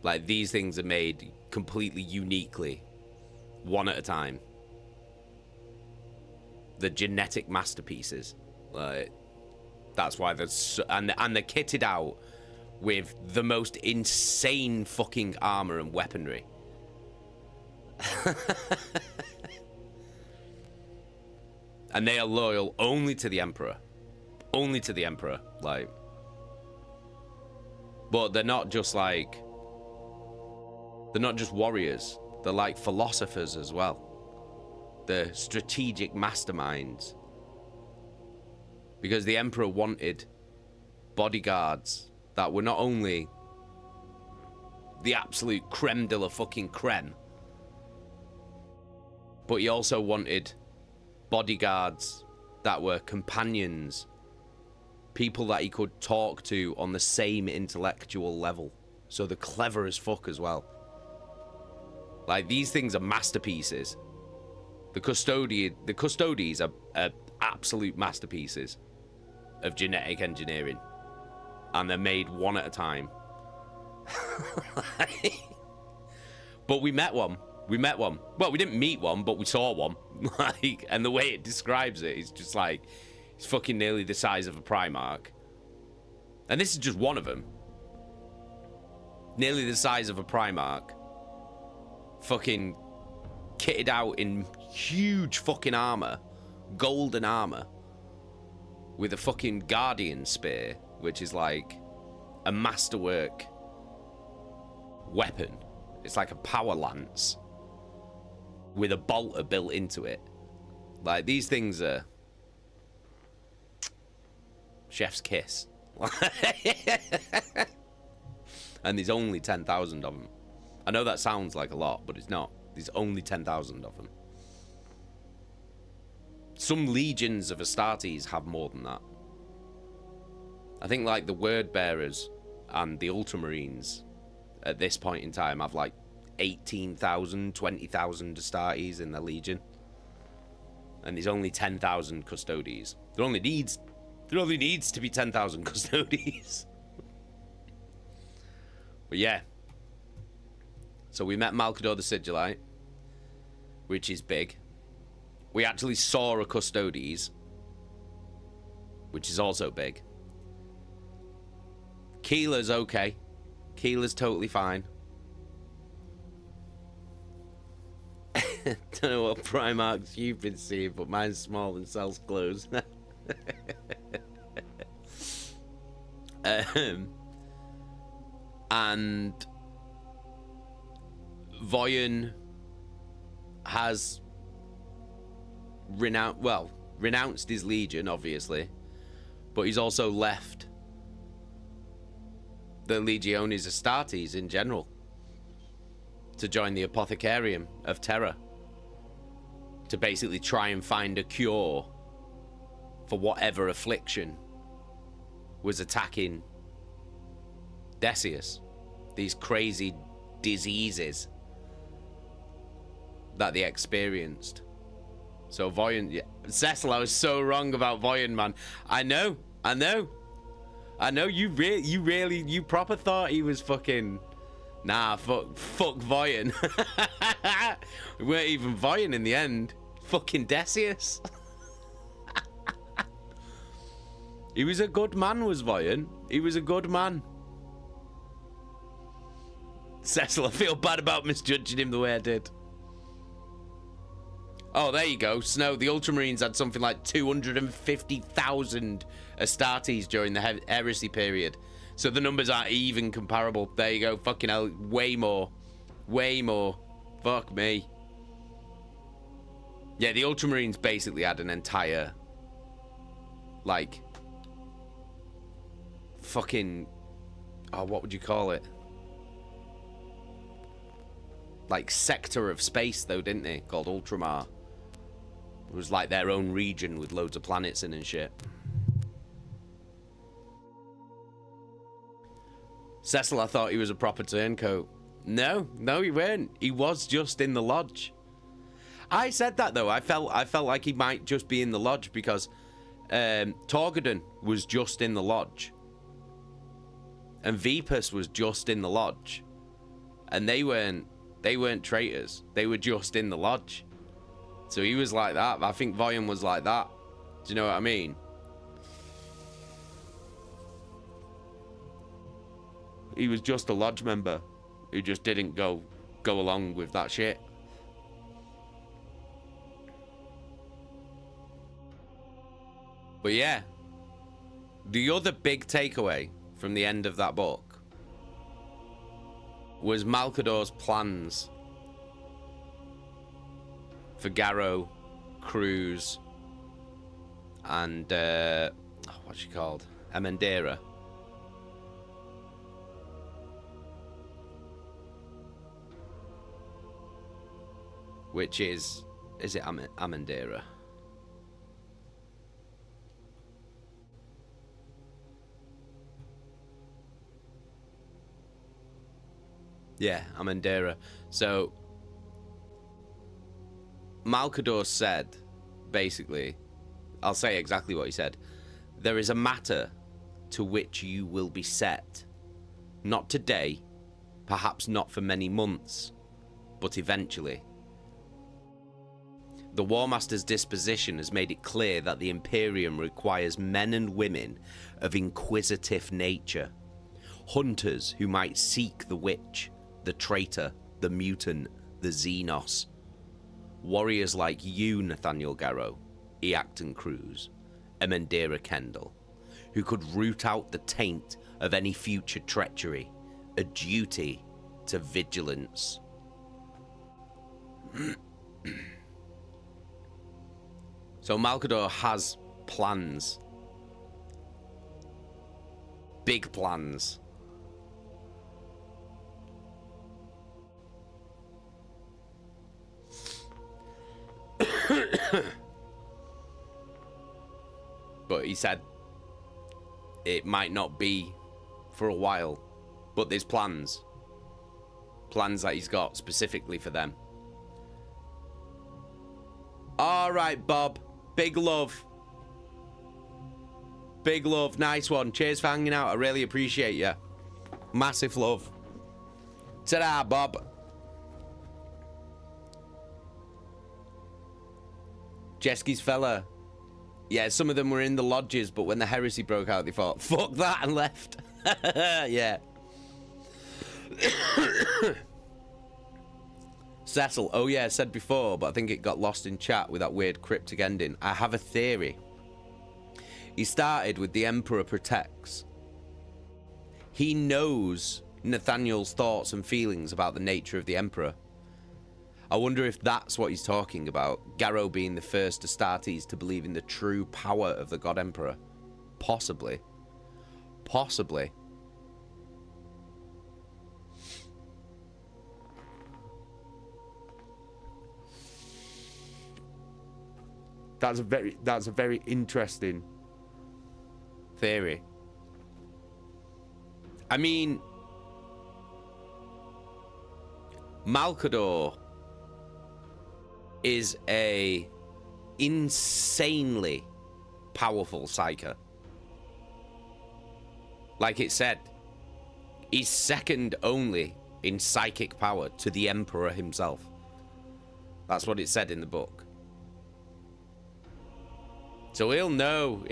Like, these things are made completely uniquely, one at a time. The genetic masterpieces. Like, that's why they're and they're kitted out with the most insane fucking armor and weaponry. And they are loyal only to the Emperor. Only to the Emperor. Like, but they're not just like, they're not just warriors. They're like philosophers as well. They're strategic masterminds. Because the Emperor wanted bodyguards that were not only the absolute creme de la fucking creme, but he also wanted bodyguards that were companions, people that he could talk to on the same intellectual level. So they're clever as fuck as well. Like, these things are masterpieces. The Custodes are absolute masterpieces of genetic engineering. And they're made one at a time. But we met one. We met one. Well, we didn't meet one, but we saw one. Like, and the way it describes it is just like, it's fucking nearly the size of a Primarch. And this is just one of them. Nearly the size of a Primarch. Fucking kitted out in huge fucking armor. Golden armor. With a fucking Guardian spear, which is like a masterwork weapon. It's like a power lance with a bolter built into it. Like, these things are chef's kiss. And there's only 10,000 of them. I know that sounds like a lot, but it's not. There's only 10,000 of them. Some legions of Astartes have more than that. I think, like, the Word Bearers and the Ultramarines at this point in time have, like, 18,000, 20,000 Astartes in their legion. And there's only 10,000 Custodes. There only needs to be 10,000 Custodes. But yeah. So we met Malcador the Sigillite, which is big. We actually saw a Custodes, which is also big. Keeler's okay. Keeler's totally fine. Don't know what Primarchs you've been seeing, but mine's small and sells clothes. And Voyen has renounced his legion, obviously, but he's also left the Legiones Astartes in general to join the Apothecarium of Terra to basically try and find a cure for whatever affliction was attacking Decius. These crazy diseases that they experienced. So Voyen, yeah. Cecil, I was so wrong about Voyen, man. I know. You proper thought he was fucking. Nah, fuck Voyen. We weren't even Voyen in the end. Fucking Decius. He was a good man, was Voyen. He was a good man. Cecil, I feel bad about misjudging him the way I did. Oh, there you go. Snow, the Ultramarines had something like 250,000 Astartes during the Heresy period. So the numbers aren't even comparable. There you go. Fucking hell. Way more. Way more. Fuck me. Yeah, the Ultramarines basically had an entire, like, fucking, oh, what would you call it? Like, sector of space, though, didn't they? Called Ultramar. It was like their own region with loads of planets in and shit. Cecil, I thought he was a proper turncoat. No, he weren't. He was just in the lodge. I said that, though. I felt like he might just be in the lodge because Torgadon was just in the lodge. And Vipus was just in the lodge. And they weren't traitors. They were just in the lodge. So he was like that. I think Voyen was like that. Do you know what I mean? He was just a lodge member who just didn't go along with that shit. But yeah, the other big takeaway from the end of that book was Malcador's plans for Garro, Cruz, and what's she called? Amandera. Which is it Amandera? Yeah, Amandera. So Malcador said, basically, I'll say exactly what he said. There is a matter to which you will be set. Not today, perhaps not for many months, but eventually. The War Master's disposition has made it clear that the Imperium requires men and women of inquisitive nature. Hunters who might seek the witch, the traitor, the mutant, the Xenos. Warriors like you, Nathaniel Garro, Eacton Cruz, Amandera Kendall, who could root out the taint of any future treachery, a duty to vigilance. So Malcador has plans. Big plans. But he said it might not be for a while, but there's plans. Plans that he's got specifically for them. All right, Bob. Big love. Big love. Nice one. Cheers for hanging out. I really appreciate you. Massive love. Ta-da, Bob. Jesky's fella. Yeah, some of them were in the lodges, but when the heresy broke out, they thought, fuck that, and left. Yeah. Cecil, oh yeah, I said before, but I think it got lost in chat with that weird cryptic ending. I have a theory. He started with the Emperor protects. He knows Nathaniel's thoughts and feelings about the nature of the Emperor. I wonder if that's what he's talking about. Garro being the first Astartes to believe in the true power of the God Emperor. Possibly. Possibly. That's a very interesting theory. I mean, Malcador is a insanely powerful psyker. Like it said, he's second only in psychic power to the Emperor himself. That's what it said in the book. So he'll know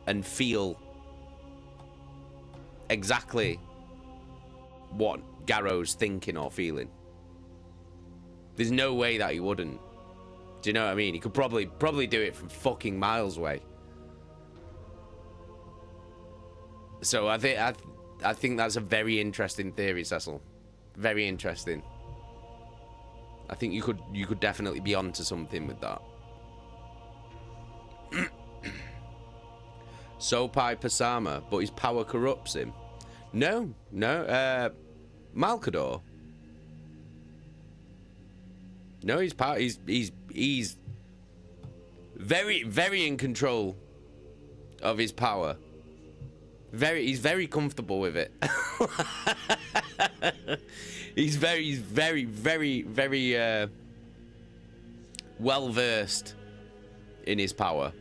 and feel exactly what Garro's thinking or feeling. There's no way that he wouldn't. Do you know what I mean? He could probably do it from fucking miles away. So I think that's a very interesting theory, Cecil. Very interesting. I think you could definitely be onto something with that. Sopai Pasama, but his power corrupts him. No. Malcador. No, he's very, very in control of his power. He's very comfortable with it. he's very well versed in his power.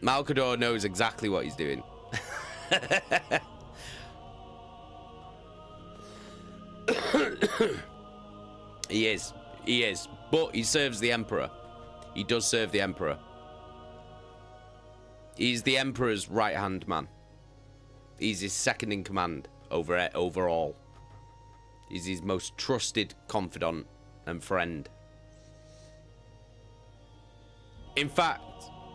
Malcador knows exactly what he's doing. He is. But he serves the Emperor. He does serve the Emperor. He's the Emperor's right-hand man. He's his second in command over all. He's his most trusted confidant and friend. In fact,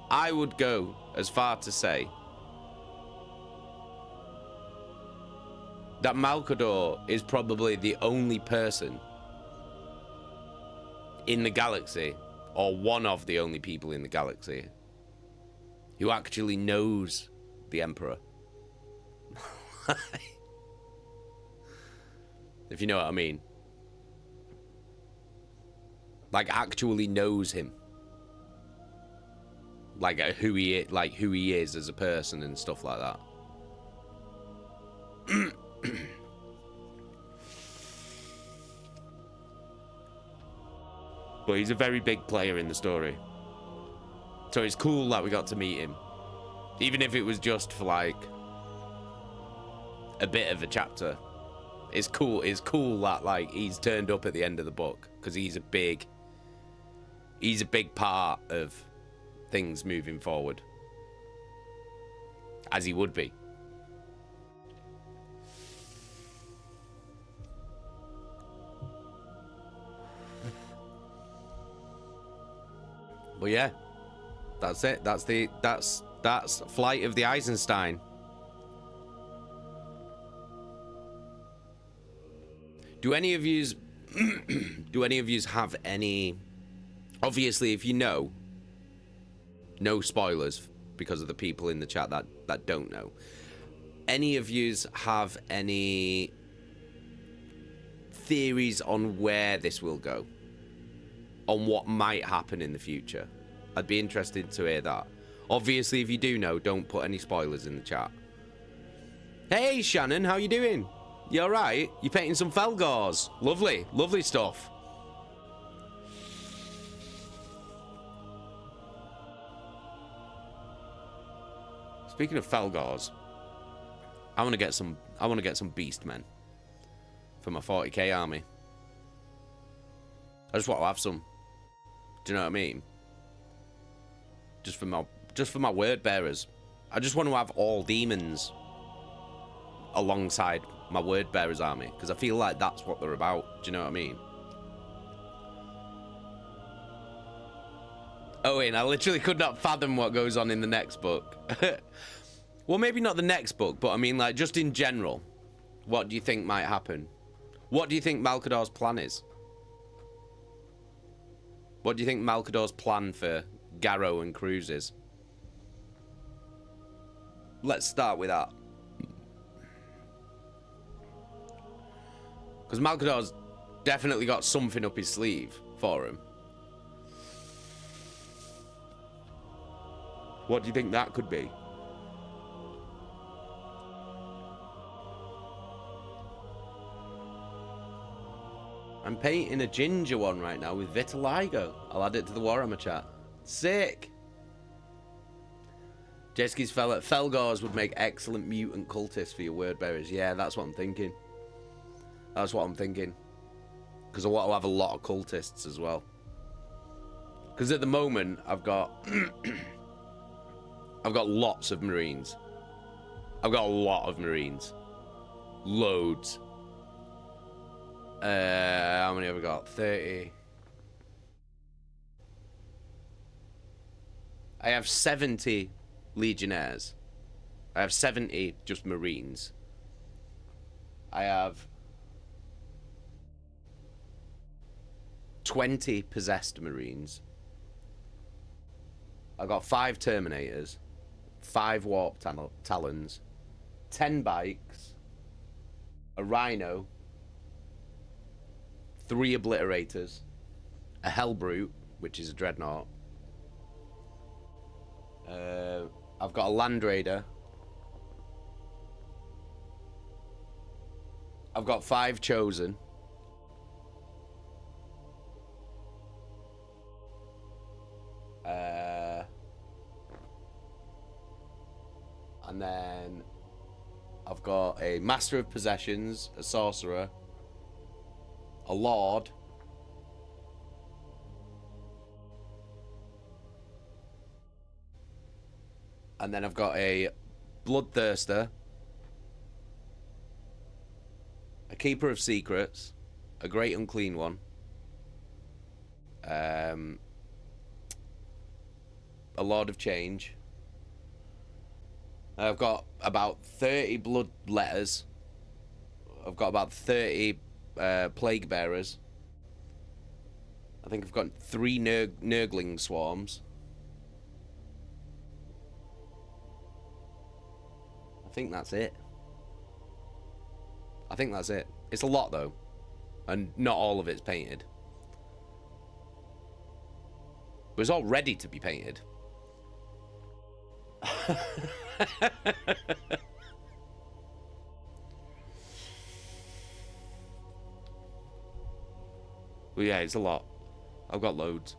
I would go as far to say that Malcador is probably the only person in the galaxy, or one of the only people in the galaxy, who actually knows the Emperor. If you know what I mean. Like, actually knows him. Like who he is as a person and stuff like that. But he's a very big player in the story. So it's cool that we got to meet him. Even if it was just for like a bit of a chapter. It's cool that like he's turned up at the end of the book, because he's a big part of things moving forward, as he would be. But yeah, That's it. That's Flight of the Eisenstein. Do any of yous have any? Obviously, if you know, no spoilers because of the people in the chat that don't know. Any of yous have any theories on where this will go? On what might happen in the future? I'd be interested to hear that. Obviously, if you do know, don't put any spoilers in the chat. Hey, Shannon, how you doing? You alright? You painting some Felgars? Lovely, lovely stuff. Speaking of Felgars, I want to get some beast men for my 40k army. I just want to have some. Do you know what I mean? Just for my word bearers. I just want to have all demons alongside my word bearers army because I feel like that's what they're about. Do you know what I mean? Owen, I literally could not fathom what goes on in the next book. Well, maybe not the next book, but I mean, like, just in general, what do you think might happen? What do you think Malcador's plan is? What do you think Malcador's plan for Garro and Cruz is? Let's start with that. Because Malcador's definitely got something up his sleeve for him. What do you think that could be? I'm painting a ginger one right now with vitiligo. I'll add it to the Warhammer chat. Sick! Jeski's Felgars would make excellent mutant cultists for your word bearers. Yeah, that's what I'm thinking. That's what I'm thinking. Because I want to have a lot of cultists as well. Because at the moment, I've got... I've got lots of Marines. I've got a lot of Marines. Loads. How many have I got? 30. I have 70 Legionnaires. I have 70 just Marines. I have 20 possessed Marines. I got 5 Terminators, 5 Warp Talons, 10 Bikes, a Rhino, 3 Obliterators, a Hellbrute, which is a Dreadnought. I've got a Land Raider. I've got 5 Chosen. And then I've got a Master of Possessions, a Sorcerer, a Lord, and then I've got a Bloodthirster, a Keeper of Secrets, a Great Unclean One, a Lord of Change. I've got about 30 Blood Letters. I've got about 30 Plague Bearers. I think I've got 3 Nurgling Swarms. I think that's it. I think that's it. It's a lot, though. And not all of it's painted. But it's all ready to be painted. Well, yeah, it's a lot. I've got loads.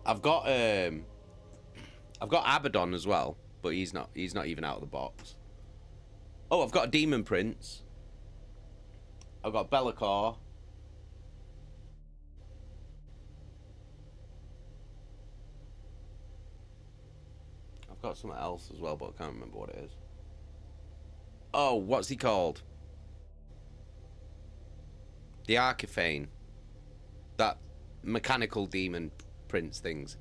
I've got Abaddon as well, but he's not even out of the box. Oh, I've got a Demon Prince. I've got Be'lakor. I've got something else as well, but I can't remember what it is. Oh, what's he called? The Archiphane. That mechanical demon prince things.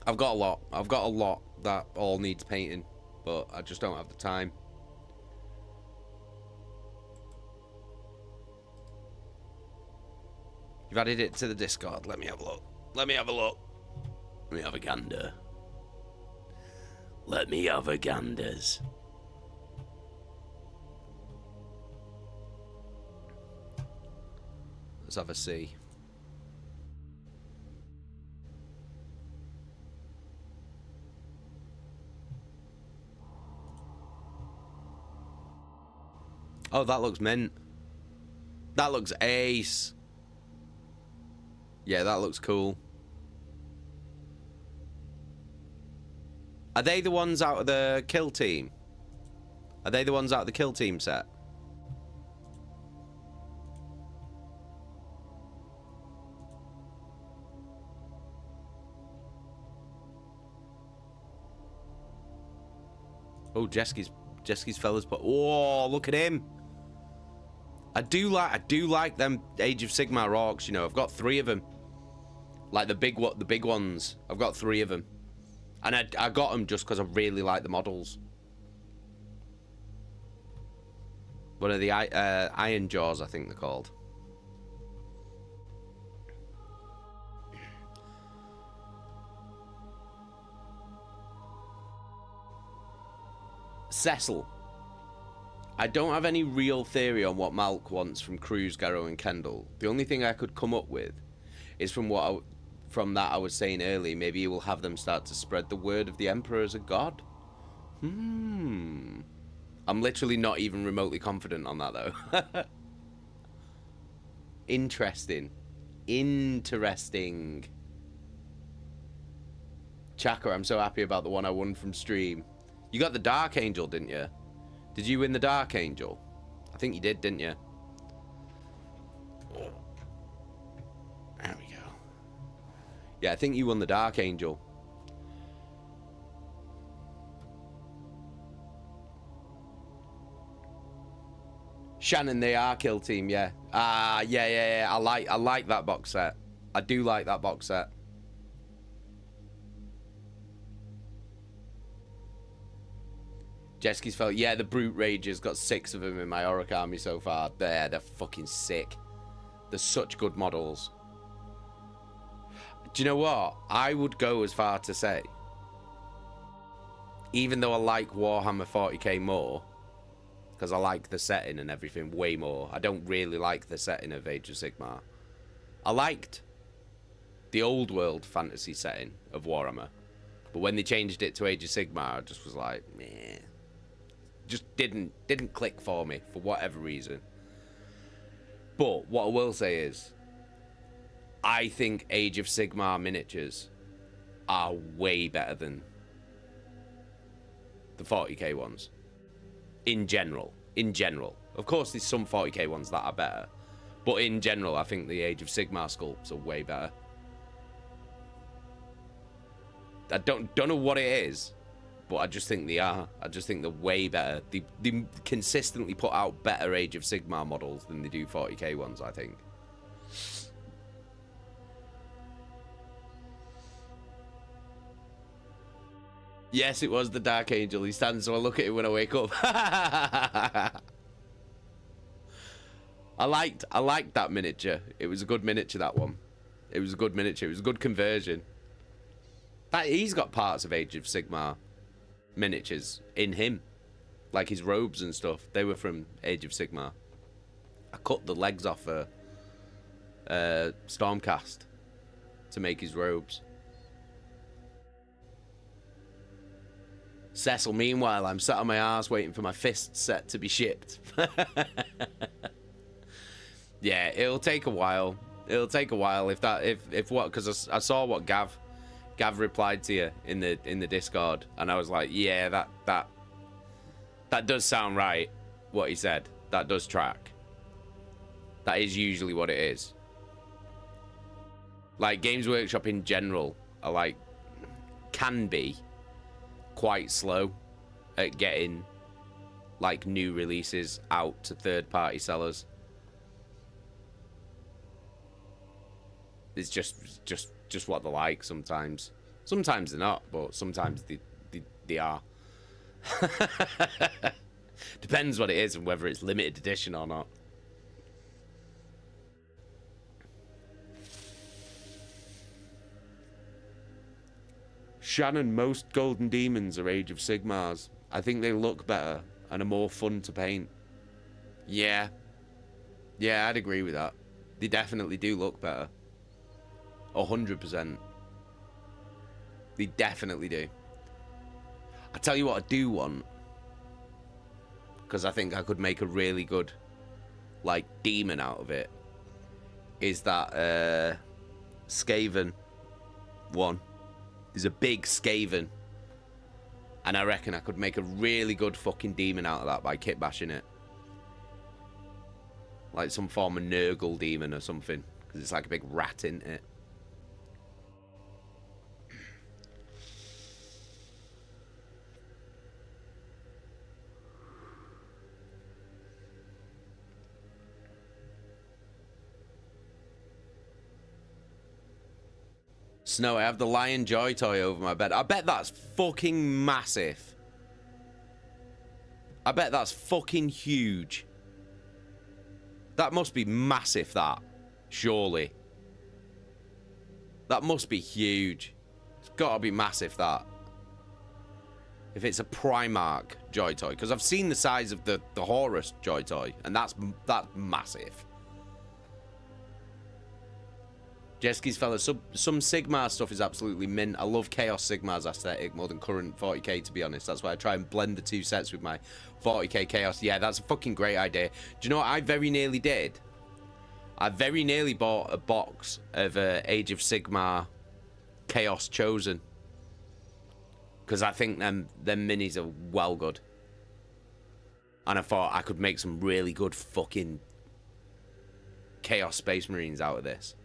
I've got a lot. I've got a lot that all needs painting, but I just don't have the time. You've added it to the Discord. Let me have a look. Let me have a look. Let me have a gander. Let me have a ganders. Let's have a see. Oh, that looks mint. That looks ace. Yeah, that looks cool. Are they the ones out of the kill team? Are they the ones out of the kill team set? Oh, Jeski's fellas, but oh, look at him. I do like them Age of Sigmar orcs, you know. I've got 3 of them. Like the big ones. I've got 3 of them. And I got them just because I really like the models. One of the Iron Jaws, I think they're called. Cecil. I don't have any real theory on what Malk wants from Cruz, Garro, and Kendall. The only thing I could come up with is from that I was saying earlier, maybe he will have them start to spread the word of the Emperor as a god. I'm literally not even remotely confident on that, though. Interesting. Chaka, I'm so happy about the one I won from stream. You got the Dark Angel, didn't you? Did you win the Dark Angel? I think you did, didn't you? There we go. Yeah, I think you won the Dark Angel. Shannon, they are kill team, yeah. Yeah. I like that box set. I do like that box set. Jeski's felt, yeah, the Brute Ragers, got 6 of them in my Auric army so far. They're fucking sick. They're such good models. Do you know what? I would go as far to say, even though I like Warhammer 40k more, because I like the setting and everything way more, I don't really like the setting of Age of Sigmar. I liked the old world fantasy setting of Warhammer, but when they changed it to Age of Sigmar, I just was like, meh. Just didn't click for me for whatever reason. But what I will say is, I think Age of Sigmar miniatures are way better than the 40k ones. In general. Of course, there's some 40k ones that are better, but in general, I think the Age of Sigmar sculpts are way better. I don't know what it is, but I just think they are. I just think they're way better. They consistently put out better Age of Sigmar models than they do 40k ones, I think. Yes, it was the Dark Angel. He stands so I look at him when I wake up. I liked that miniature. It was a good miniature, that one. It was a good miniature. It was a good conversion. He's got parts of Age of Sigmar miniatures in him. Like his robes and stuff. They were from Age of Sigmar. I cut the legs off a Stormcast to make his robes. Cecil, meanwhile, I'm sat on my arse waiting for my fist set to be shipped. Yeah, it'll take a while. It'll take a while if what, because I saw what Gav replied to you in the Discord, and I was like, yeah, that does sound right. What he said, that does track. That is usually what it is. Like Games Workshop in general are like, can be quite slow at getting like new releases out to third-party sellers. It's just what they're like sometimes. Sometimes they're not, but sometimes they are. Depends what it is and whether it's limited edition or not. Shannon, most golden demons are Age of Sigmars. I think they look better and are more fun to paint. Yeah. Yeah, I'd agree with that. They definitely do look better. 100%. They definitely do. I tell you what I do want, because I think I could make a really good, like, demon out of it, is that Skaven one. There's a big Skaven, and I reckon I could make a really good fucking demon out of that by kit bashing it. Like some form of Nurgle demon or something, because it's like a big rat, isn't it? Snow, I have the Lion Joy toy over my bed. I bet that's fucking massive. I bet that's fucking huge. That must be massive, that. Surely. That must be huge. It's gotta be massive, that. If it's a Primarch Joy toy. Because I've seen the size of the Horus Joy toy. And that's massive. Jeski's fellas, some Sigmar stuff is absolutely mint. I love Chaos Sigmar's aesthetic more than current 40k, to be honest. That's why I try and blend the two sets with my 40k Chaos. Yeah, that's a fucking great idea. Do you know what I very nearly did? I very nearly bought a box of Age of Sigmar Chaos Chosen. Because I think them minis are well good. And I thought I could make some really good fucking Chaos Space Marines out of this.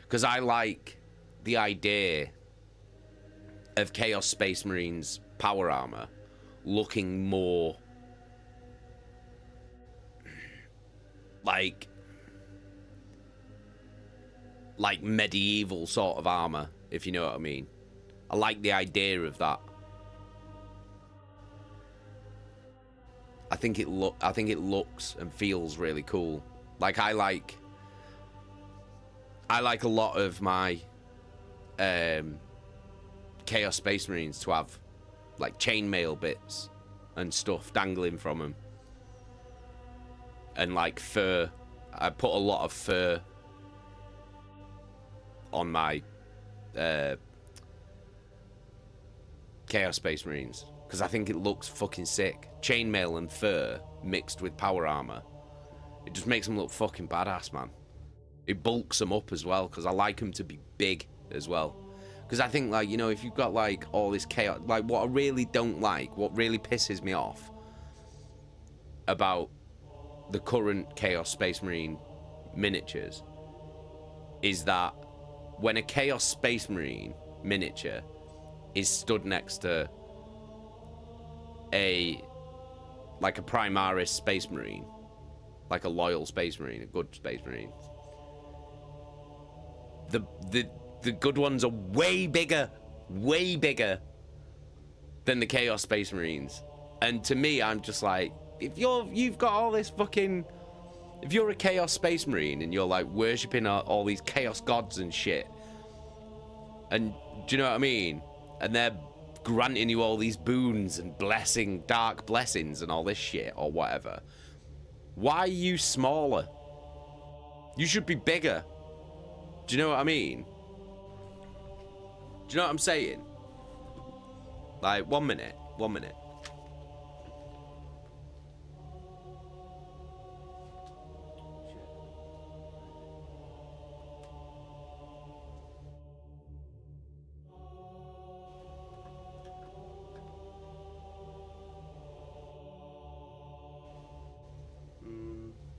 Because I like the idea of Chaos Space Marines power armor looking more like medieval sort of armor, if you know what I mean. I like the idea of that. I think it looks and feels really cool. Like I like a lot of my Chaos Space Marines to have like chainmail bits and stuff dangling from them. And like fur. I put a lot of fur on my Chaos Space Marines. Because I think it looks fucking sick. Chainmail and fur mixed with power armor. It just makes them look fucking badass, man. It bulks them up as well, because I like them to be big as well. Because I think, like, you know, if you've got, like, all this chaos... Like, what I really don't like, what really pisses me off about the current Chaos Space Marine miniatures is that when a Chaos Space Marine miniature is stood next to a Primaris Space Marine, like a loyal Space Marine, a good Space Marine... The good ones are way bigger than the Chaos Space Marines. And to me, I'm just like, if you've got all this fucking... If you're a Chaos Space Marine and you're like worshipping all these Chaos gods and shit, and do you know what I mean? And they're granting you all these boons and dark blessings and all this shit or whatever. Why are you smaller? You should be bigger. Do you know what I mean? Do you know what I'm saying? Like, 1 minute. 1 minute.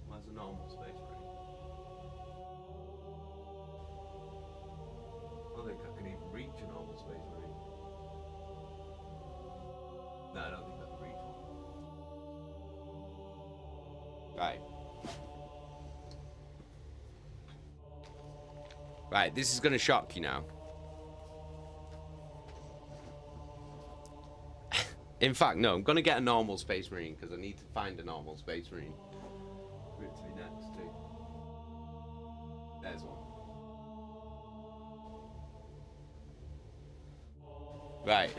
Where's the normal Space Marine? I don't think I can even reach a normal Space Marine. No, I don't think I can reach one. Right. Right, this is going to shock you now. In fact, no, I'm going to get a normal Space Marine because I need to find a normal Space Marine for it to be next to. There's one. Right.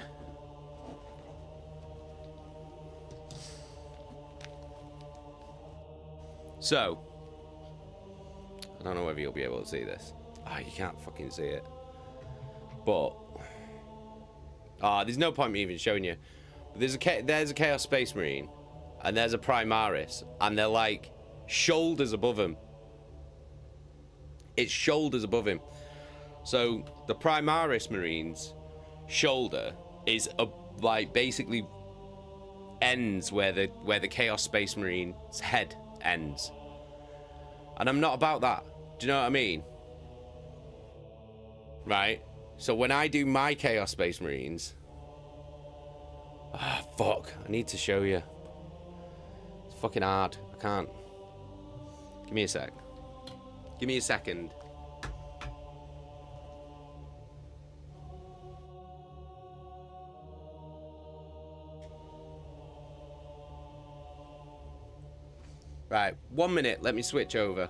So, I don't know whether you'll be able to see this. Ah, you can't fucking see it. But, there's no point me even showing you. But there's a Chaos Space Marine, and there's a Primaris, and they're like shoulders above him. It's shoulders above him. So the Primaris Marine's shoulder is like basically ends where the Chaos Space Marine's head ends. And I'm not about that. Do you know what I mean? Right? So when I do my Chaos Space Marines... Ah, fuck. I need to show you. It's fucking hard. I can't. Give me a sec. Give me a second. Right, 1 minute. Let me switch over.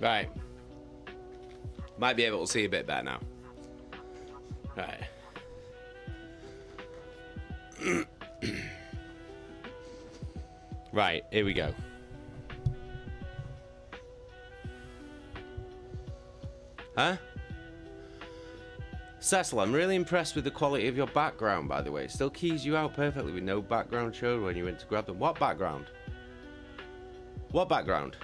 Right. Might be able to see a bit better now. Right. Right, here we go. Huh? Cecil, I'm really impressed with the quality of your background, by the way. It still keys you out perfectly with no background showed when you went to grab them. What background? What background?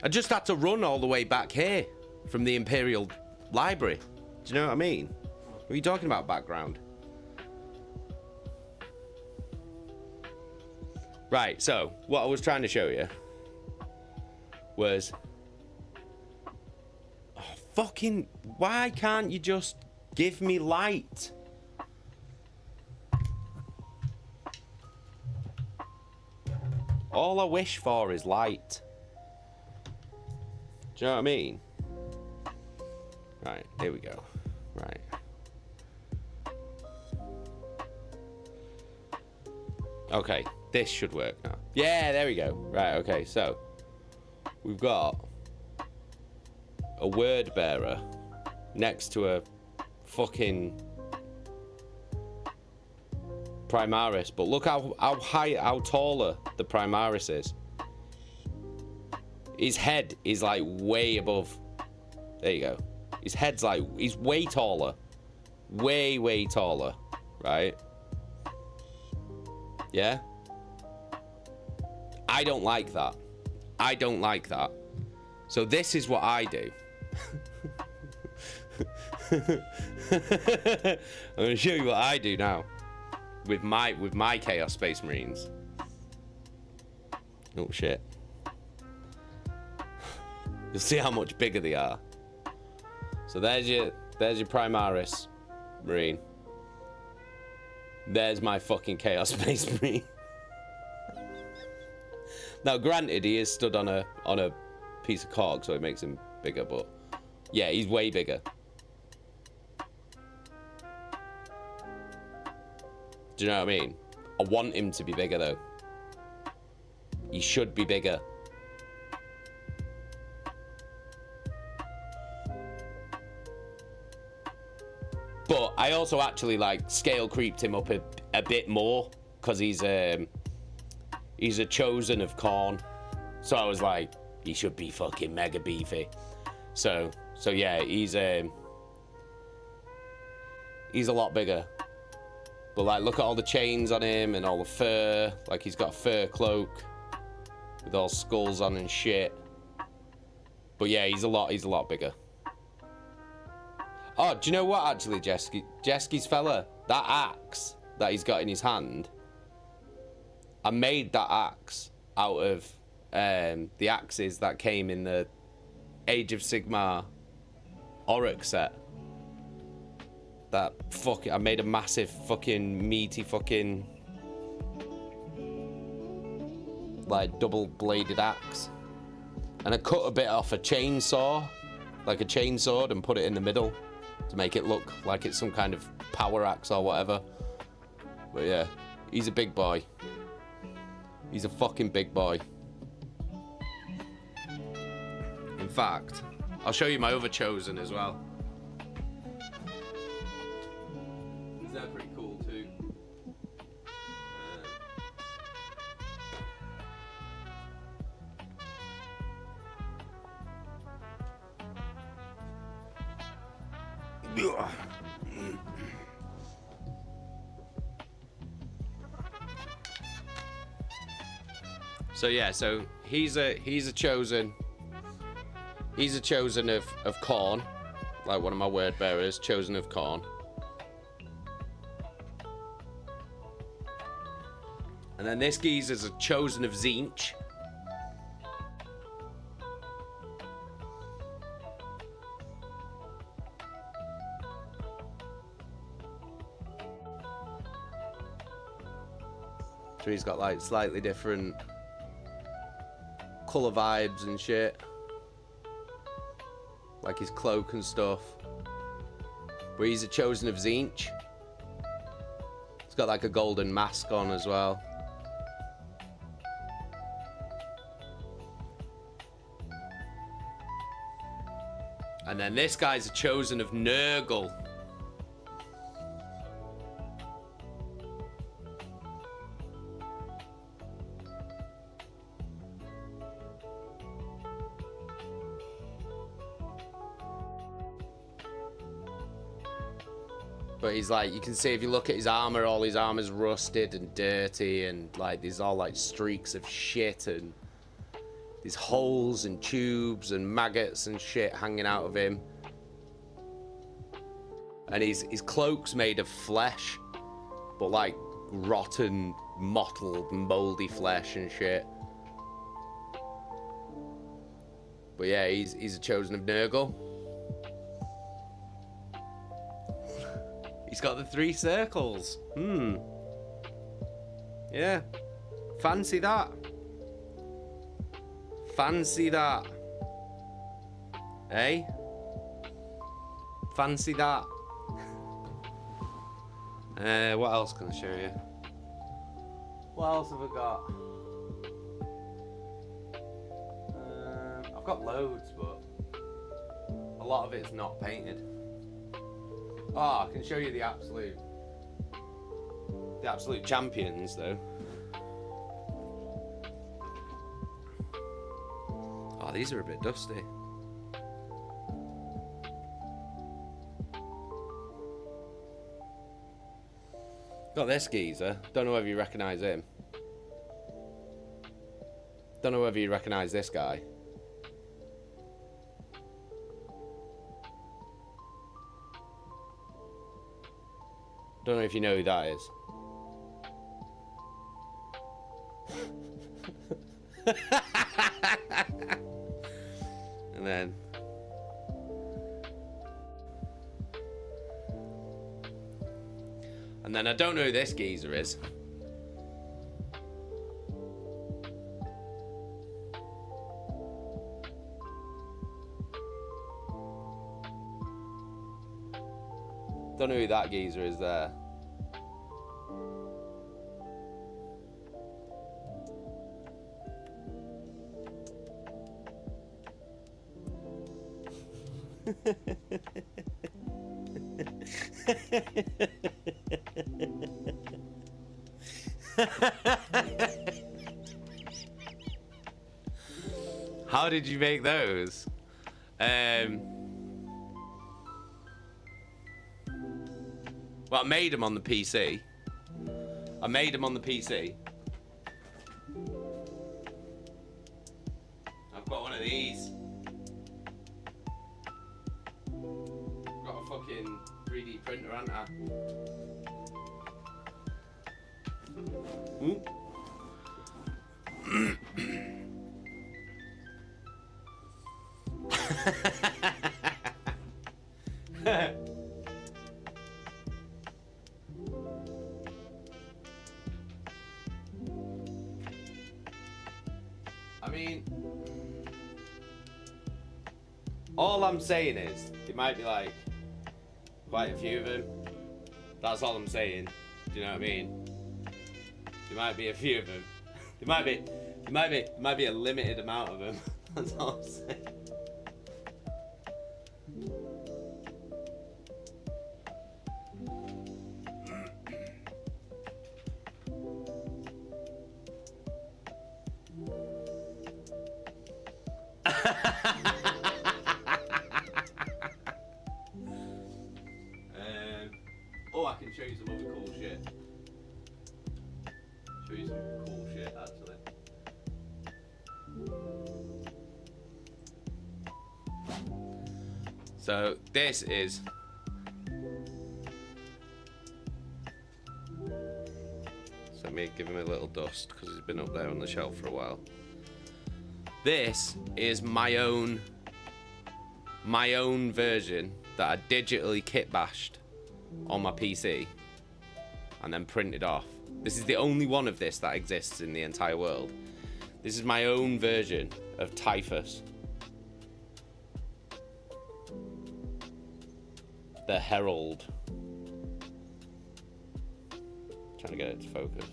I just had to run all the way back here from the Imperial Library. Do you know what I mean? What are you talking about, background? Right, so what I was trying to show you was... Oh, fucking... Why can't you just give me light? All I wish for is light. Do you know what I mean? Right, here we go. Right. Okay, this should work now. Yeah, there we go. Right, okay, so we've got a word bearer next to a fucking Primaris, but look how taller the Primaris is. His head is like way above. There you go. His head's like, he's way taller. Way taller. Right? Yeah? I don't like that. I don't like that. So this is what I do. I'm going to show you what I do now. With my Chaos Space Marines. Oh shit. You'll see how much bigger they are. So there's your Primaris Marine. There's my fucking Chaos Space Marine. Now granted, he is stood on a piece of cork, so it makes him bigger, but yeah, he's way bigger. Do you know what I mean? I want him to be bigger, though. He should be bigger. But I also actually, like, scale creeped him up a bit more, because he's a chosen of Khorne. So I was like, he should be fucking mega beefy. So yeah, he's a lot bigger. But like, look at all the chains on him and all the fur. Like, he's got a fur cloak with all skulls on and shit. But yeah, he's a lot bigger. Oh, do you know what, actually, Jesky's fella? That axe that he's got in his hand, I made that axe out of the axes that came in the Age of Sigmar Auric set. I made a massive fucking meaty fucking like double-bladed axe. And I cut a bit off a chainsaw, like a chainsword, and put it in the middle to make it look like it's some kind of power axe or whatever. But yeah, he's a big boy. He's a fucking big boy. In fact, I'll show you my other chosen as well. They're pretty cool too. So yeah, so he's a chosen. He's a chosen of Khorne, like one of my word bearers, chosen of Khorne. And then this geezer's a chosen of Tzeentch. So he's got like slightly different colour vibes and shit. Like his cloak and stuff. But he's a chosen of Tzeentch. He's got like a golden mask on as well. And then this guy's a chosen of Nurgle. But he's like, you can see if you look at his armor, all his armor's rusted and dirty, and like there's all like streaks of shit and these holes and tubes and maggots and shit hanging out of him. And his cloak's made of flesh, but like rotten, mottled, moldy flesh and shit. But yeah, he's a chosen of Nurgle. He's got the 3 circles. Yeah. Fancy that. Fancy that. Eh? Fancy that. What else can I show you? What else have I got? I've got loads, but a lot of it's not painted. Oh, I can show you the absolute champions, though. Oh, these are a bit dusty. Got this geezer. Don't know whether you recognise him. Don't know whether you recognise this guy. Don't know if you know who that is. And then I don't know who this geezer is. Don't know who that geezer is there. How did you make those? Well, I made them on the PC. I've got one of these. Got a fucking 3D printer, haven't I? Ooh. I mean, all I'm saying is, it might be like quite a few of them. That's all I'm saying. Do you know what I mean? There might be a few of them. There might be a limited amount of them. That's all I'm saying. Oh, I can show you some other cool shit. Show you some cool shit, actually. So this is let me give him a little dust because he's been up there on the shelf for a while. This is my own version that I digitally kit bashed on my PC and then printed off. This is the only one of this that exists in the entire world. This is my own version of Typhus, the Herald. Trying to get it to focus.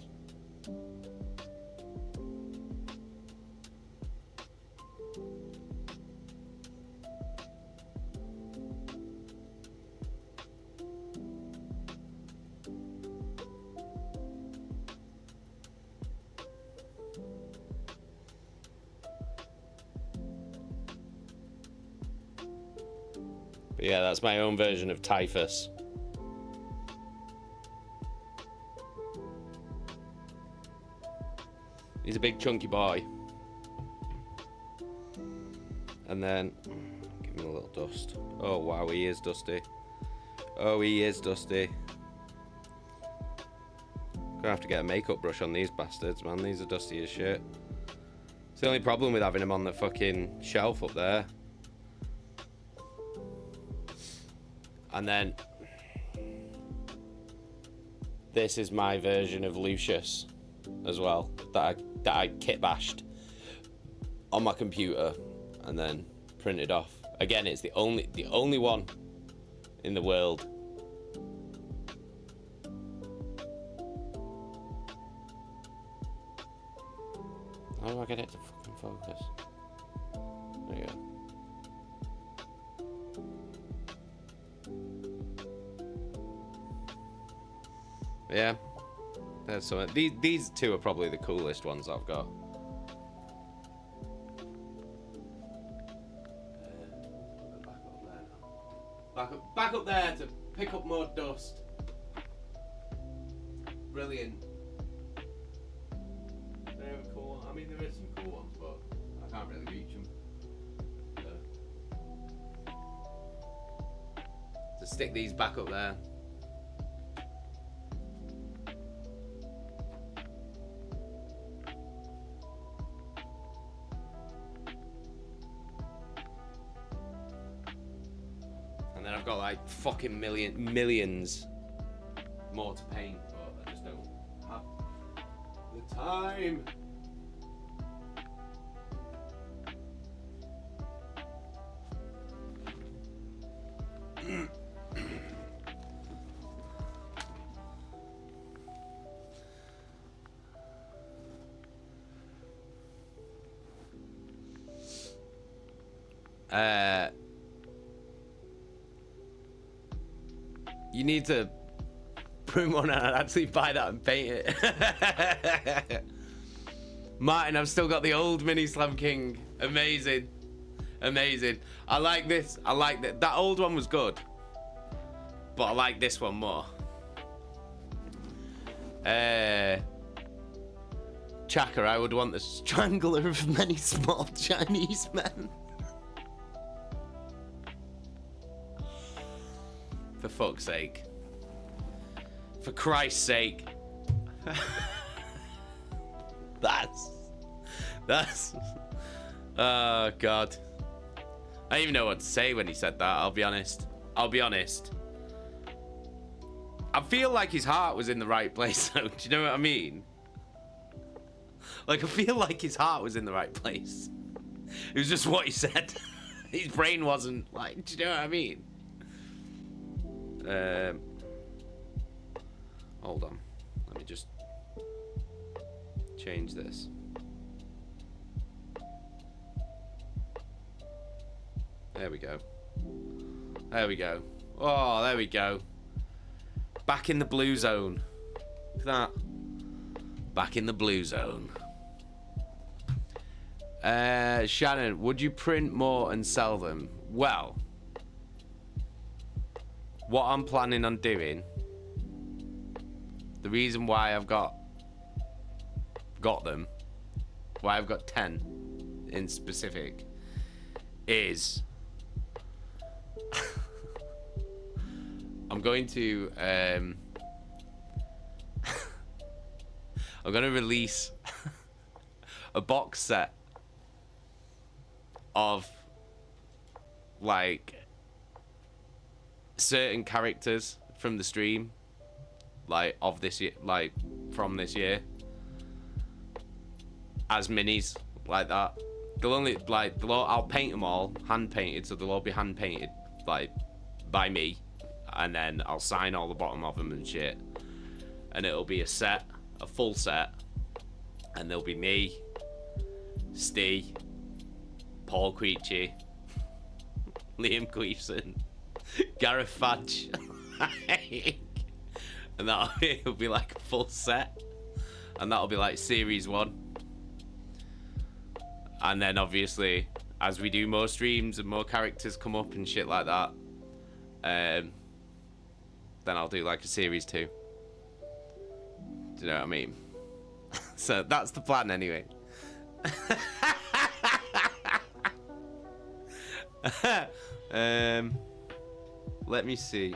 But yeah, that's my own version of Typhus. He's a big chunky boy. And then, give him a little dust. Oh wow, he is dusty. Oh, he is dusty. Gonna have to get a makeup brush on these bastards, man. These are dusty as shit. It's the only problem with having them on the fucking shelf up there. And then, this is my version of Lucius as well, that I kit bashed on my computer and then printed off. Again, it's the only one in the world. How do I get it to fucking focus? There you go. Yeah, that's so. These two are probably the coolest ones I've got. Back up there to pick up more dust. Brilliant. They have a cool one. I mean, there is some cool ones, but I can't really reach them. So stick these back up there. And then I've got like fucking millions more to paint, but I just don't have the time. You need to print one and actually buy that and paint it. Martin, I've still got the old mini Slam King. Amazing. Amazing. I like this. I like that. That old one was good. But I like this one more. Chaka, I would want the strangler of many small Chinese men. For fuck's sake. For Christ's sake. That's oh God. I don't even know what to say when he said that, I'll be honest. I feel like his heart was in the right place though, do you know what I mean? Like, I feel like his heart was in the right place. It was just what he said. His brain wasn't, like, do you know what I mean? Hold on. Let me just change this. There we go. There we go. Oh, there we go. Back in the blue zone. Look at that. Back in the blue zone. Shannon, would you print more and sell them? Well, what I'm planning on doing, the reason why I've got them, why I've got 10 in specific, is I'm going to I'm going to release a box set of like certain characters from the stream, like of this year, like from this year, as minis like that. They'll only like I'll paint them all hand painted, so they'll all be hand painted like by me, and then I'll sign all the bottom of them and shit, and it'll be a set, a full set, and there'll be me, Steve, Paul Queechy, Liam Queefson, Gareth Fudge, and it'll be like a full set, and that'll be like series 1. And then obviously, as we do more streams and more characters come up and shit like that, then I'll do like a series 2. Do you know what I mean? So that's the plan anyway. Let me see.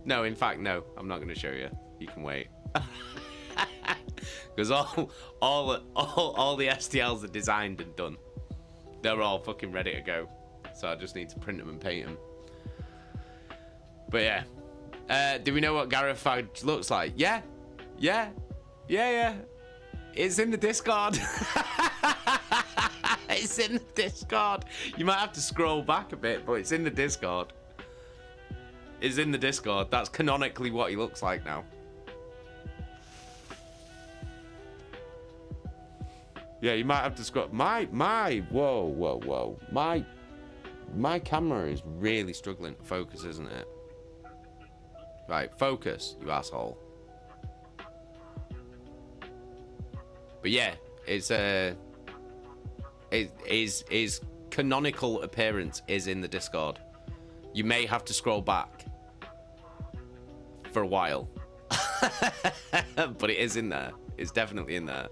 No, in fact, no. I'm not going to show you. You can wait. Because all the STLs are designed and done. They're all fucking ready to go. So I just need to print them and paint them. But yeah. Do we know what Gareth Fudge looks like? Yeah. It's in the Discord. It's in the Discord. You might have to scroll back a bit, but it's in the Discord. It's in the Discord. That's canonically what he looks like now. Yeah, you might have to scroll. Whoa. My camera is really struggling to focus, isn't it? Right, focus, you asshole. But yeah, it's his canonical appearance is in the Discord. You may have to scroll back for a while. But it is in there. It's definitely in there.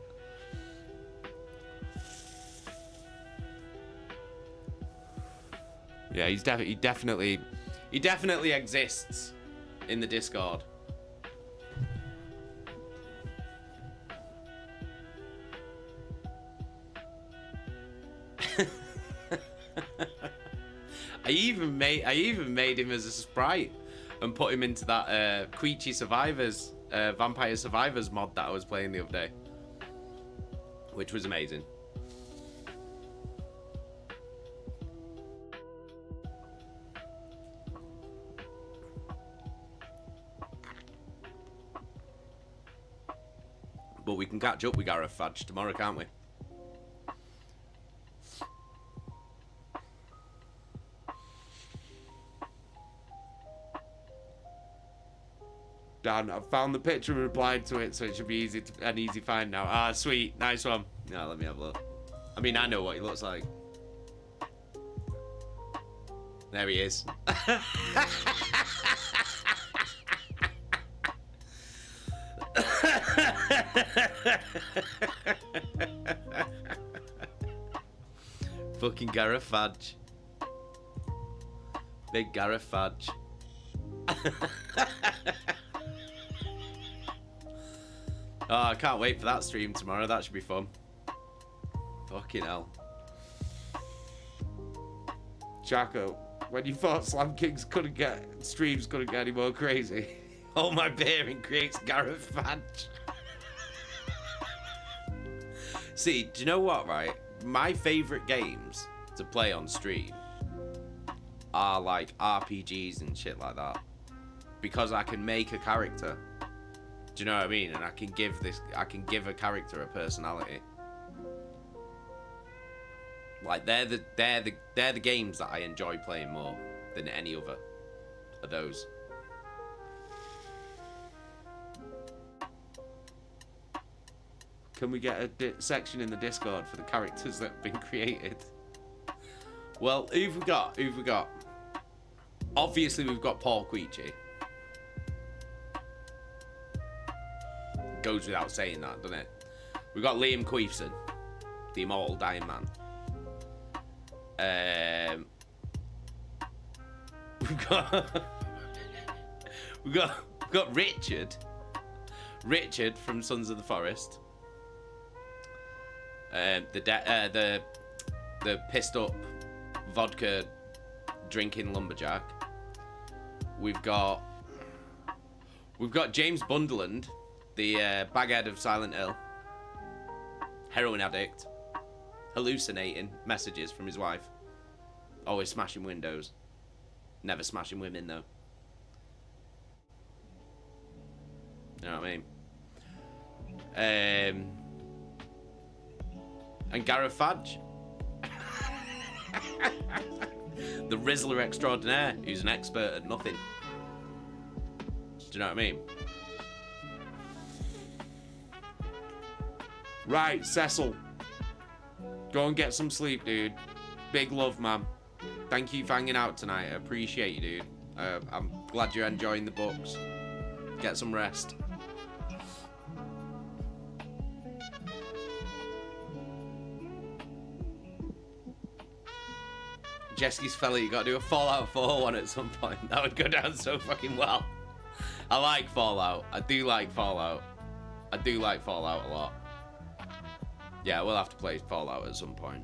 Yeah, he definitely exists in the Discord. I even made him as a sprite and put him into that Queechy Survivors, Vampire Survivors mod that I was playing the other day, which was amazing. But we can catch up with Gareth Fudge tomorrow, can't we? Dan, I've found the picture and replied to it, so it should be an easy find now. Ah, sweet. Nice one. Now, let me have a look. I mean, I know what he looks like. There he is. Fucking Garro Fudge. Big Garro Fudge. Oh, I can't wait for that stream tomorrow. That should be fun. Fucking hell. Chaco, when you thought Slam Kings streams couldn't get any more crazy. Hold my beer and creates Garro Fudge. See, do you know what, right? My favourite games to play on stream are like RPGs and shit like that. Because I can make a character. Do you know what I mean? And I can give a character a personality. Like they're the games that I enjoy playing more than any other of those. Can we get a section in the Discord for the characters that have been created? Well, who've we got? Who've we got? Obviously, we've got Paul Queechy. Goes without saying that, doesn't it? We've got Liam Queefson, the immortal dying man. We've got Richard from Sons of the Forest. The pissed up vodka drinking lumberjack. We've got James Bunderland, the baghead of Silent Hill, heroin addict, hallucinating messages from his wife, always smashing windows, never smashing women though. You know what I mean? And Garro Fudge. The Rizzler extraordinaire, who's an expert at nothing. Do you know what I mean? Right, Cecil. Go and get some sleep, dude. Big love, man. Thank you for hanging out tonight. I appreciate you, dude. I'm glad you're enjoying the books. Get some rest. Jesky's fella, you gotta do a Fallout 4 one at some point. That would go down so fucking well. I like Fallout. I do like Fallout. I do like Fallout a lot. Yeah, we'll have to play Fallout at some point.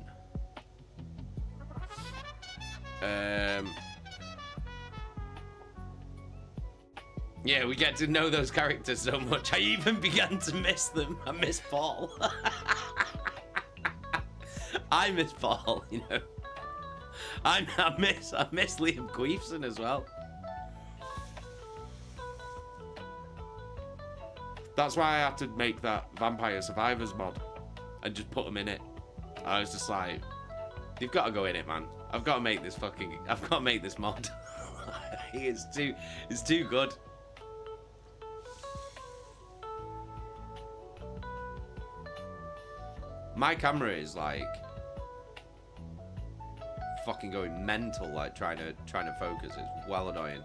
Yeah, we get to know those characters so much. I even began to miss them. I miss Paul. I miss Paul, you know. I miss Liam Queefson as well. That's why I had to make that Vampire Survivors mod and just put them in it. I was just like, you've got to go in it, man. I've got to make this mod. It's too good. My camera is like fucking going mental, like trying to focus. It's well annoying.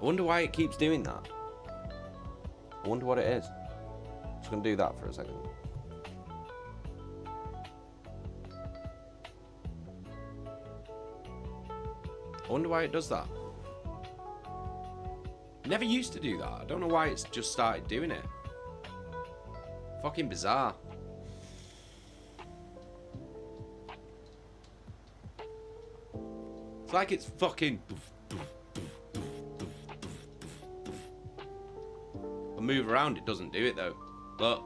I wonder why it keeps doing that. I wonder what it is. Just gonna do that for a second. I wonder why it does that. It never used to do that. I don't know why it's just started doing it. Fucking bizarre. It's like it's fucking... I move around, it doesn't do it though. Look.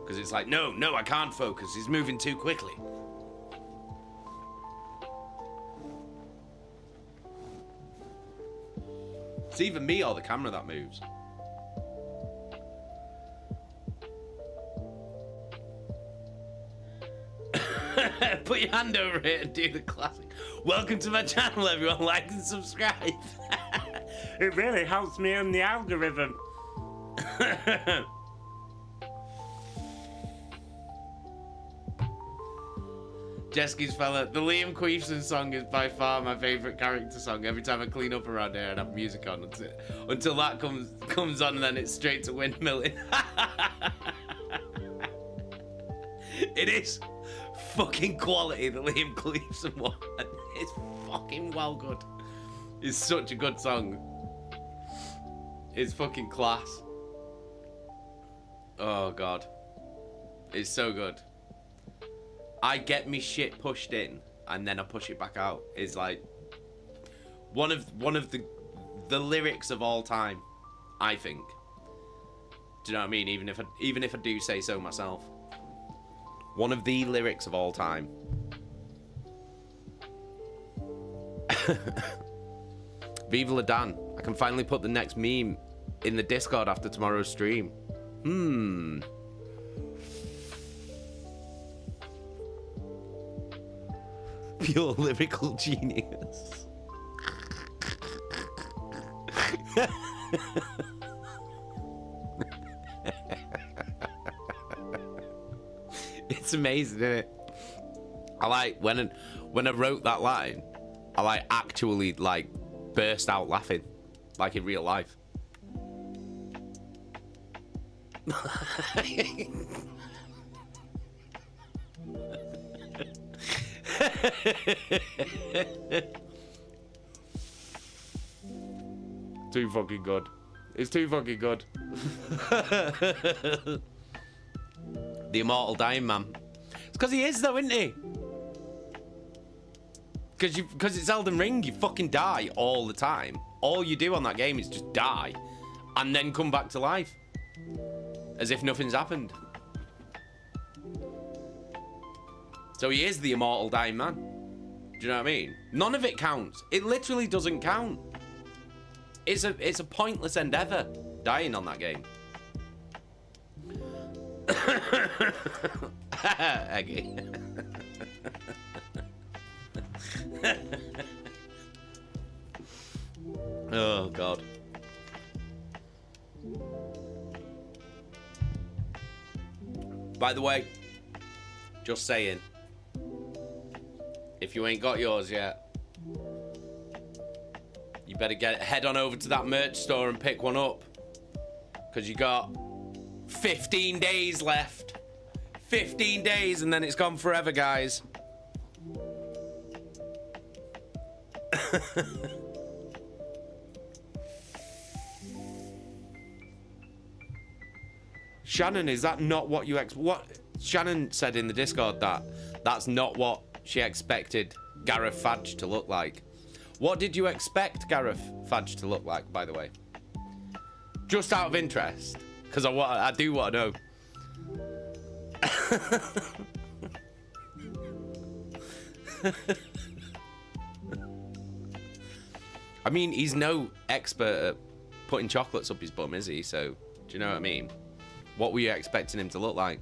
Because it's like, no, I can't focus. He's moving too quickly. It's either me or the camera that moves. Put your hand over it and do the classic. Welcome to my channel, everyone. Like and subscribe. It really helps me on the algorithm. Jesky's fella, the Liam Queefson song is by far my favourite character song. Every time I clean up around here and have music on until that comes on, and then it's straight to windmilling. It is fucking quality, the Liam Queefson one. It's fucking well good. It's such a good song. It's fucking class. Oh god. It's so good. I get me shit pushed in and then I push it back out is like one of the lyrics of all time, I think. Do you know what I mean? Even if I do say so myself. One of the lyrics of all time. Viva la Dan. I can finally put the next meme in the Discord after tomorrow's stream. Pure lyrical genius. It's amazing, isn't it? I like when I wrote that line, I like actually like burst out laughing, like in real life. Too fucking good. It's too fucking good. The immortal dying man. It's because he is though, isn't he? Because it's Elden Ring, you fucking die all the time. All you do on that game is just die and then come back to life. As if nothing's happened. So he is the immortal dying man. Do you know what I mean? None of it counts. It literally doesn't count. It's a pointless endeavor, dying on that game. Eggy. Oh, God. By the way, just saying, if you ain't got yours yet, you better head on over to that merch store and pick one up. Because you got 15 days left. 15 days and then it's gone forever, guys. Shannon, is that not what you what Shannon said in the Discord? That's not what she expected Gareth Fadge to look like. What did you expect Gareth Fadge to look like, by the way? Just out of interest, because I do want to know. I mean, he's no expert at putting chocolates up his bum, is he? So, do you know what I mean? What were you expecting him to look like?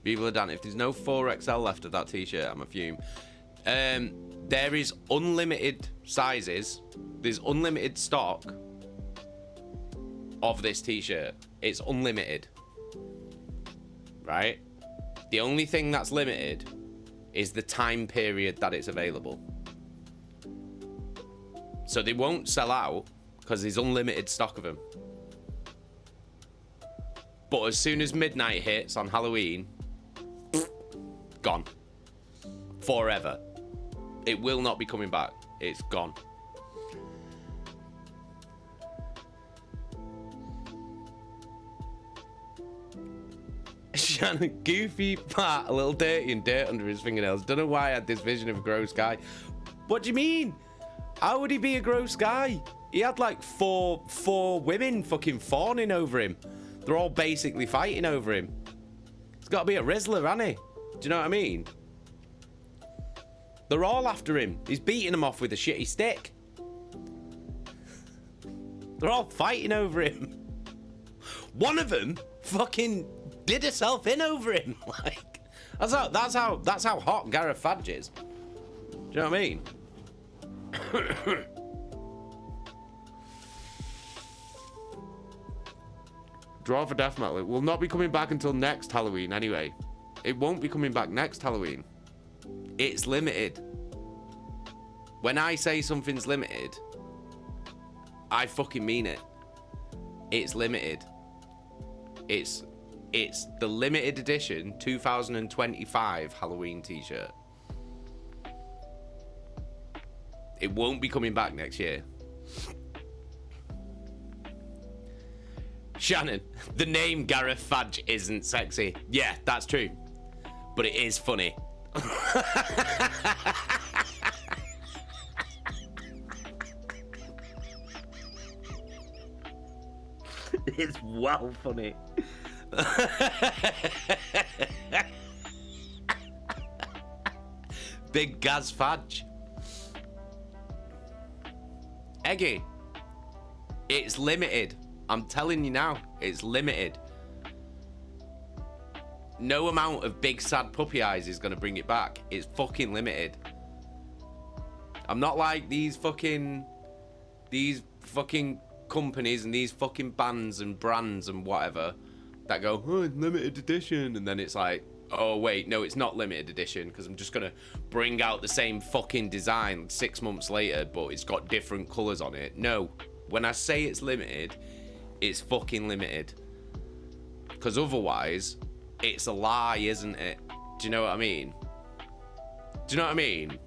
Viva Dan, if there's no 4XL left of that t-shirt, I'm a fume. There is unlimited sizes. There's unlimited stock of this t-shirt. It's unlimited. Right? The only thing that's limited is the time period that it's available. So they won't sell out because there's unlimited stock of them. But as soon as midnight hits on Halloween, gone. Forever. It will not be coming back. It's gone. Shannon, goofy, fat, a little dirty and dirt under his fingernails. Don't know why I had this vision of a gross guy. What do you mean? How would he be a gross guy? He had like four women fucking fawning over him. They're all basically fighting over him. He's got to be a Rizzler, hasn't he? Do you know what I mean? They're all after him. He's beating them off with a shitty stick. They're all fighting over him. One of them fucking did herself in over him. Like, that's how hot Garro Fadge is. Do you know what I mean? Draw for death metal. It will not be coming back until next Halloween anyway. It won't be coming back next Halloween. It's limited. When I say something's limited, I fucking mean it. It's limited. It's the limited edition 2025 Halloween t-shirt. It won't be coming back next year. Shannon, the name Gareth Fadge isn't sexy. Yeah, that's true. But it is funny. It's well funny. Big Gaz Fadge. Eggy, it's limited. I'm telling you now, it's limited. No amount of big sad puppy eyes is gonna bring it back. It's fucking limited. I'm not like these fucking companies and these fucking bands and brands and whatever that go, oh, it's limited edition, and then it's like, oh wait, no, it's not limited edition because I'm just gonna bring out the same fucking design 6 months later, but it's got different colours on it. No, when I say it's limited, it's fucking limited. Because otherwise, it's a lie, isn't it? Do you know what I mean? Do you know what I mean?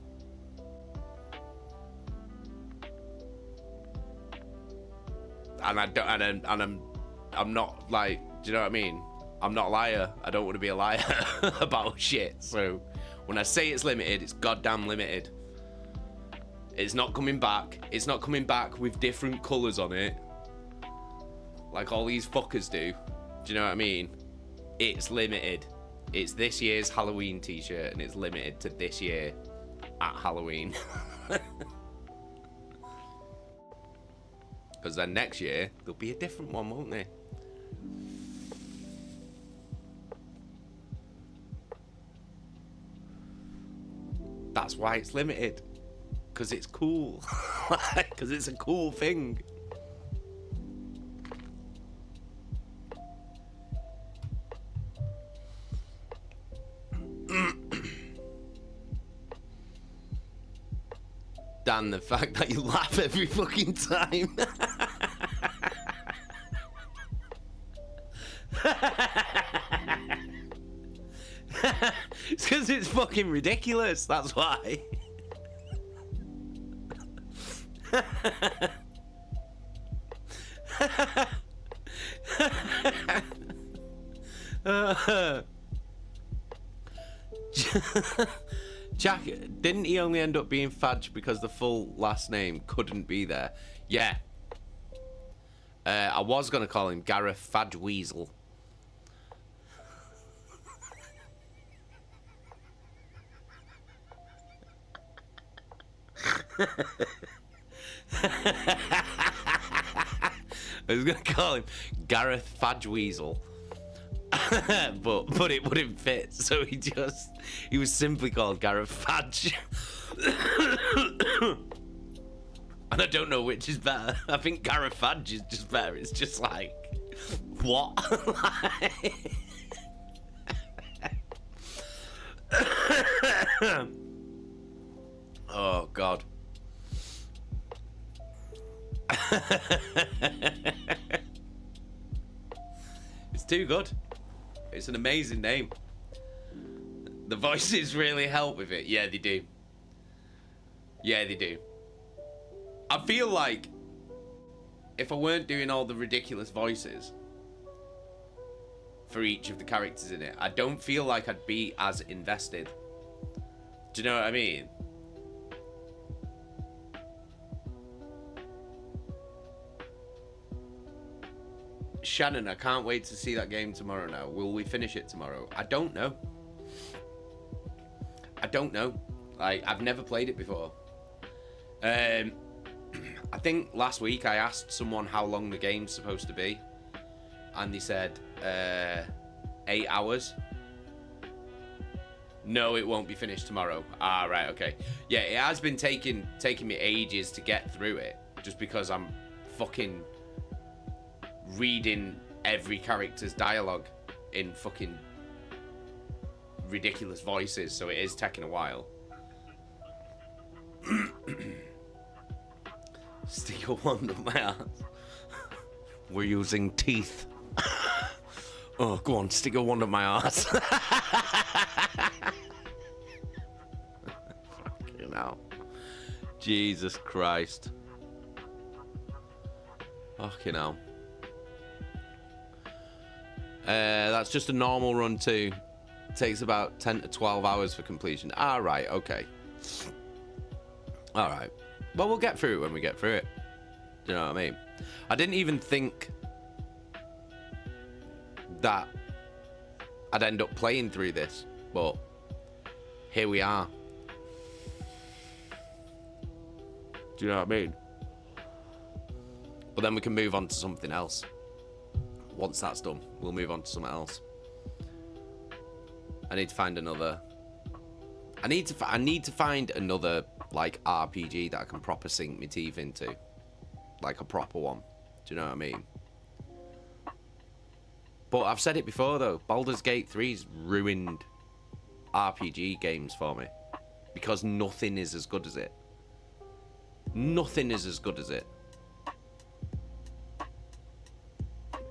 And I don't, and I'm not like, do you know what I mean? I'm not a liar. I don't want to be a liar about shit. So when I say it's limited, it's goddamn limited. It's not coming back. It's not coming back with different colours on it, like all these fuckers do. Do you know what I mean? It's limited. It's this year's Halloween t-shirt, and it's limited to this year at Halloween. Because then next year, there'll be a different one, won't there? That's why it's limited. Because it's cool. Because it's a cool thing. Dan, the fact that you laugh every fucking time. It's because it's fucking ridiculous, that's why. Jack, didn't he only end up being Fadge because the full last name couldn't be there? Yeah. I was going to call him Gareth Fadge Weasel. I was going to call him Gareth Fadge Weasel. but it wouldn't fit, so he was simply called Gareth Fadge. And I don't know which is better. I think Gareth Fadge is just better. It's just like, what? Oh god. It's too good. It's an amazing name. The voices really help with it. Yeah, they do. Yeah, they do. I feel like if I weren't doing all the ridiculous voices for each of the characters in it, I don't feel like I'd be as invested. Do you know what I mean? Shannon, I can't wait to see that game tomorrow now. Will we finish it tomorrow? I don't know. I don't know. Like, I've never played it before. I think last week I asked someone how long the game's supposed to be, and they said 8 hours. No, it won't be finished tomorrow. Ah, right, okay. Yeah, it has been taking me ages to get through it, just because I'm fucking reading every character's dialogue in fucking ridiculous voices, so it is taking a while. Stick a wand up my ass. We're using teeth. Oh, go on, stick a wand up my ass. Fucking hell. Jesus Christ. Fucking hell. That's just a normal run too. Takes about 10 to 12 hours for completion. Right, okay. Alright. Well, we'll get through it when we get through it. Do you know what I mean? I didn't even think that I'd end up playing through this, but here we are. Do you know what I mean? But then we can move on to something else. Once that's done, we'll move on to something else. I need to find another. I need to find another like RPG that I can proper sink my teeth into, like a proper one. Do you know what I mean? But I've said it before though. Baldur's Gate 3's ruined RPG games for me because nothing is as good as it. Nothing is as good as it.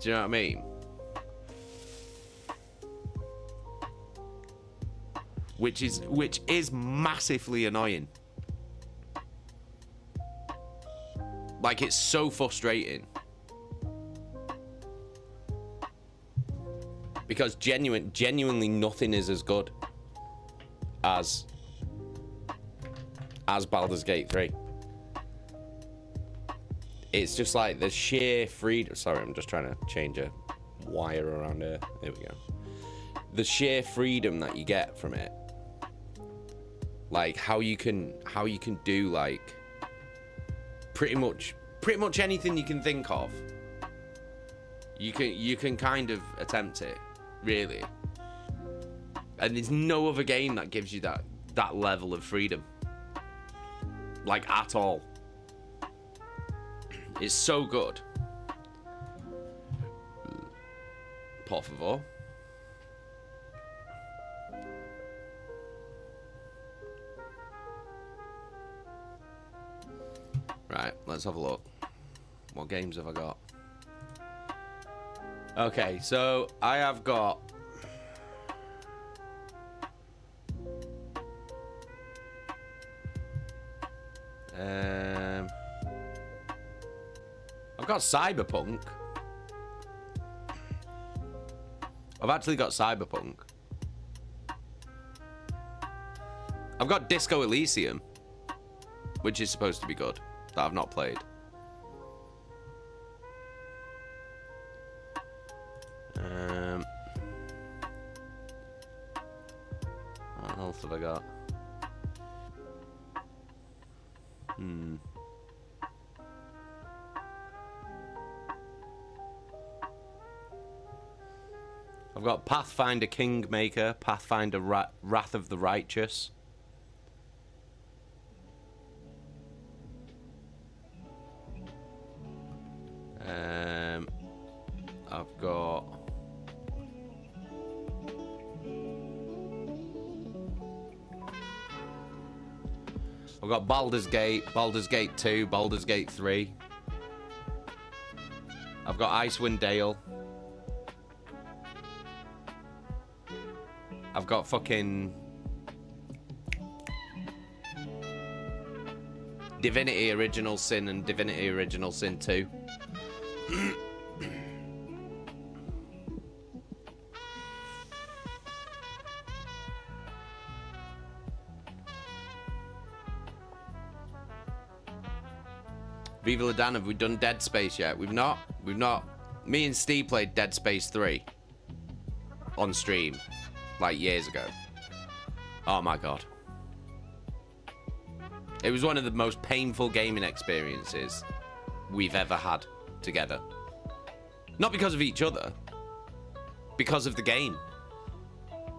Do you know what I mean? Which is massively annoying. Like, it's so frustrating. Because genuinely nothing is as good as Baldur's Gate 3. It's just like the sheer freedom. Sorry, I'm just trying to change a wire around here. There we go. The sheer freedom that you get from it. Like how you can do like pretty much anything you can think of. You can kind of attempt it, really. And there's no other game that gives you that level of freedom. Like at all. It's so good. Por favor. Right, let's have a look. What games have I got? Okay, so I have got I've got Cyberpunk. I've actually got Cyberpunk. I've got Disco Elysium, which is supposed to be good, that I've not played. What else have I got? I've got Pathfinder Kingmaker, Pathfinder Wrath of the Righteous. I've got Baldur's Gate 2, Baldur's Gate 3. I've got Icewind Dale. I've got fucking Divinity Original Sin and Divinity Original Sin 2. Viva La Dan, have we done Dead Space yet? We've not. Me and Steve played Dead Space 3 on stream like years ago. Oh my god. It was one of the most painful gaming experiences we've ever had together. Not because of each other, because of the game.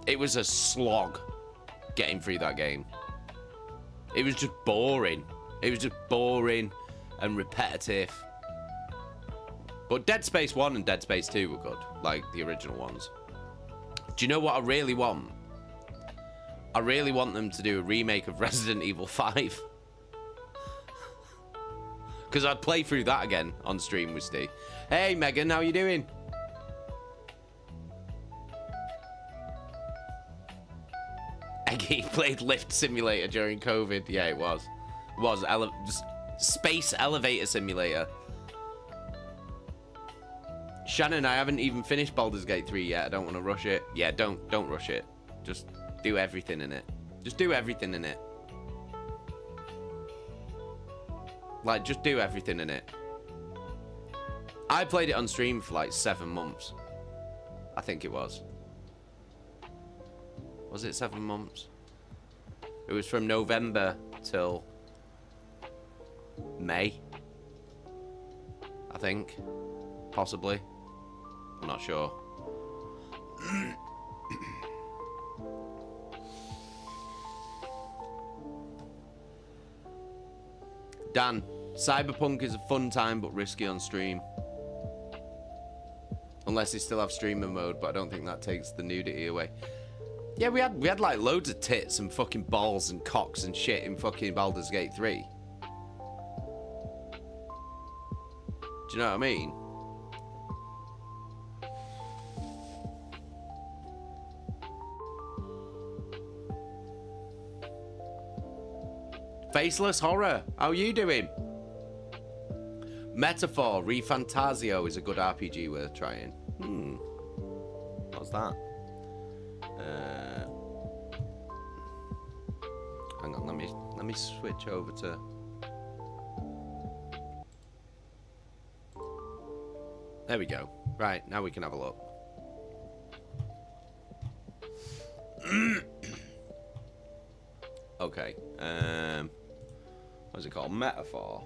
It was a slog getting through that game. It was just boring. It was just boring and repetitive. But Dead Space 1 and Dead Space 2 were good, like the original ones. Do you know what I really want? I really want them to do a remake of Resident Evil 5. Because I'd play through that again on stream with Steve. Hey, Megan, how you doing? Eggy played Lift Simulator during COVID. Yeah, it was. It was. Space Elevator Simulator. Shannon, I haven't even finished Baldur's Gate 3 yet. I don't want to rush it. Yeah, don't rush it. Just do everything in it. Just do everything in it. Like, just do everything in it. I played it on stream for like 7 months. I think it was. Was it 7 months? It was from November till May. I think. Possibly. I'm not sure. Dan, Cyberpunk is a fun time but risky on stream. Unless they still have streamer mode, but I don't think that takes the nudity away. Yeah, we had like loads of tits and fucking balls and cocks and shit in fucking Baldur's Gate 3. Do you know what I mean? Faceless Horror, how you doing? Metaphor, ReFantasio is a good RPG worth trying. What's that? Hang on, let me switch over to. There we go. Right, now we can have a look. Okay. What's it called? Metaphor.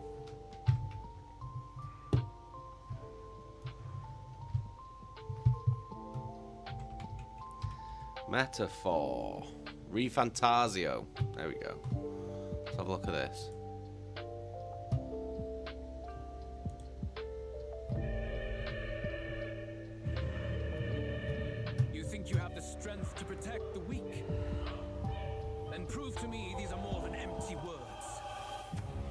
Metaphor. ReFantasio. There we go. Let's have a look at this. You think you have the strength to protect the weak? Then prove to me these are more than empty words.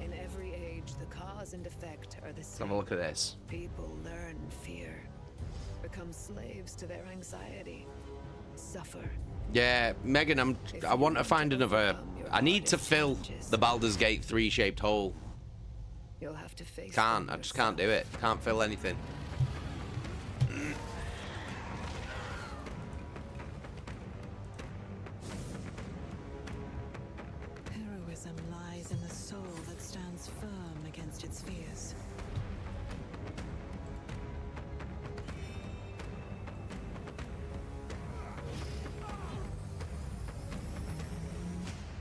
In every age, the cause and effect are the Let's same. have a look at this. People learn fear, become slaves to their anxiety, suffer. Yeah, Megan, I want to find another. I need to fill the Baldur's Gate 3 shaped hole. You'll have to face Can't. them I just can't do it. Can't fill anything. Heroism lies in the soul that stands firm against its fears.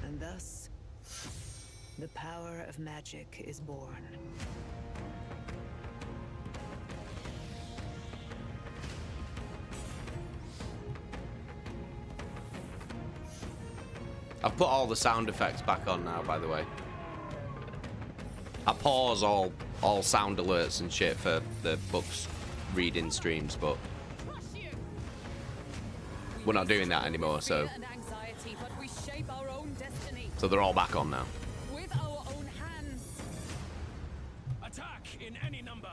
And thus, the power of magic is born. I've put all the sound effects back on now, by the way. I pause all sound alerts and shit for the books reading streams, but we're not doing that anymore, so they're all back on now. With our own hands. Attack in any number.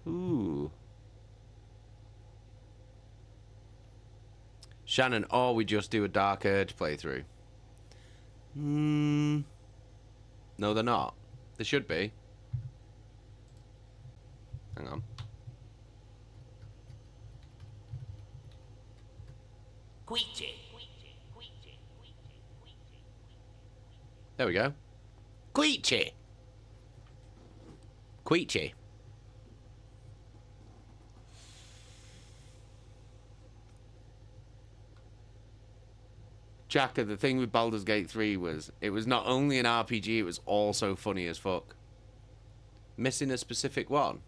Ooh. Shannon, or we just do a Dark Urge playthrough. No, they're not. They should be. Hang on. There we go. Queechy. Queechy. Chaka, the thing with Baldur's Gate 3 was it was not only an RPG, it was also funny as fuck. Missing a specific one?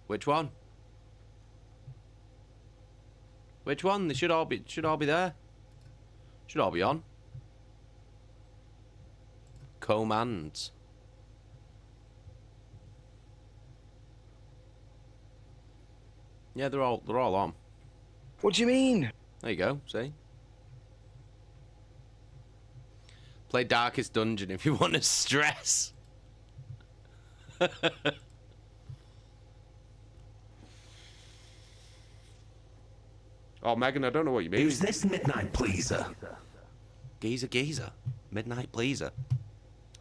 Which one? Which one? They should all be there. Should all be on. Commands. Yeah, they're all on. What do you mean? There you go, see? Play Darkest Dungeon if you want to stress. Oh, Megan, I don't know what you mean. Who's this midnight pleaser? Geezer. Midnight Pleaser.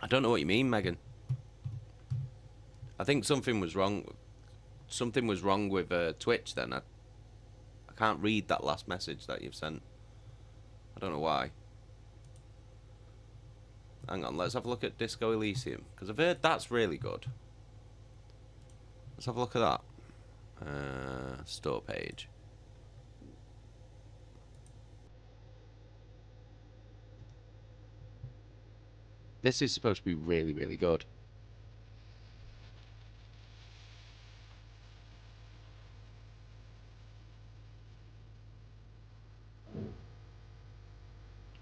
I don't know what you mean, Megan. I think something was wrong. Something was wrong with Twitch then. I can't read that last message that you've sent. I don't know why. Hang on, let's have a look at Disco Elysium, because I've heard that's really good. Let's have a look at that. Store page. This is supposed to be really, really good.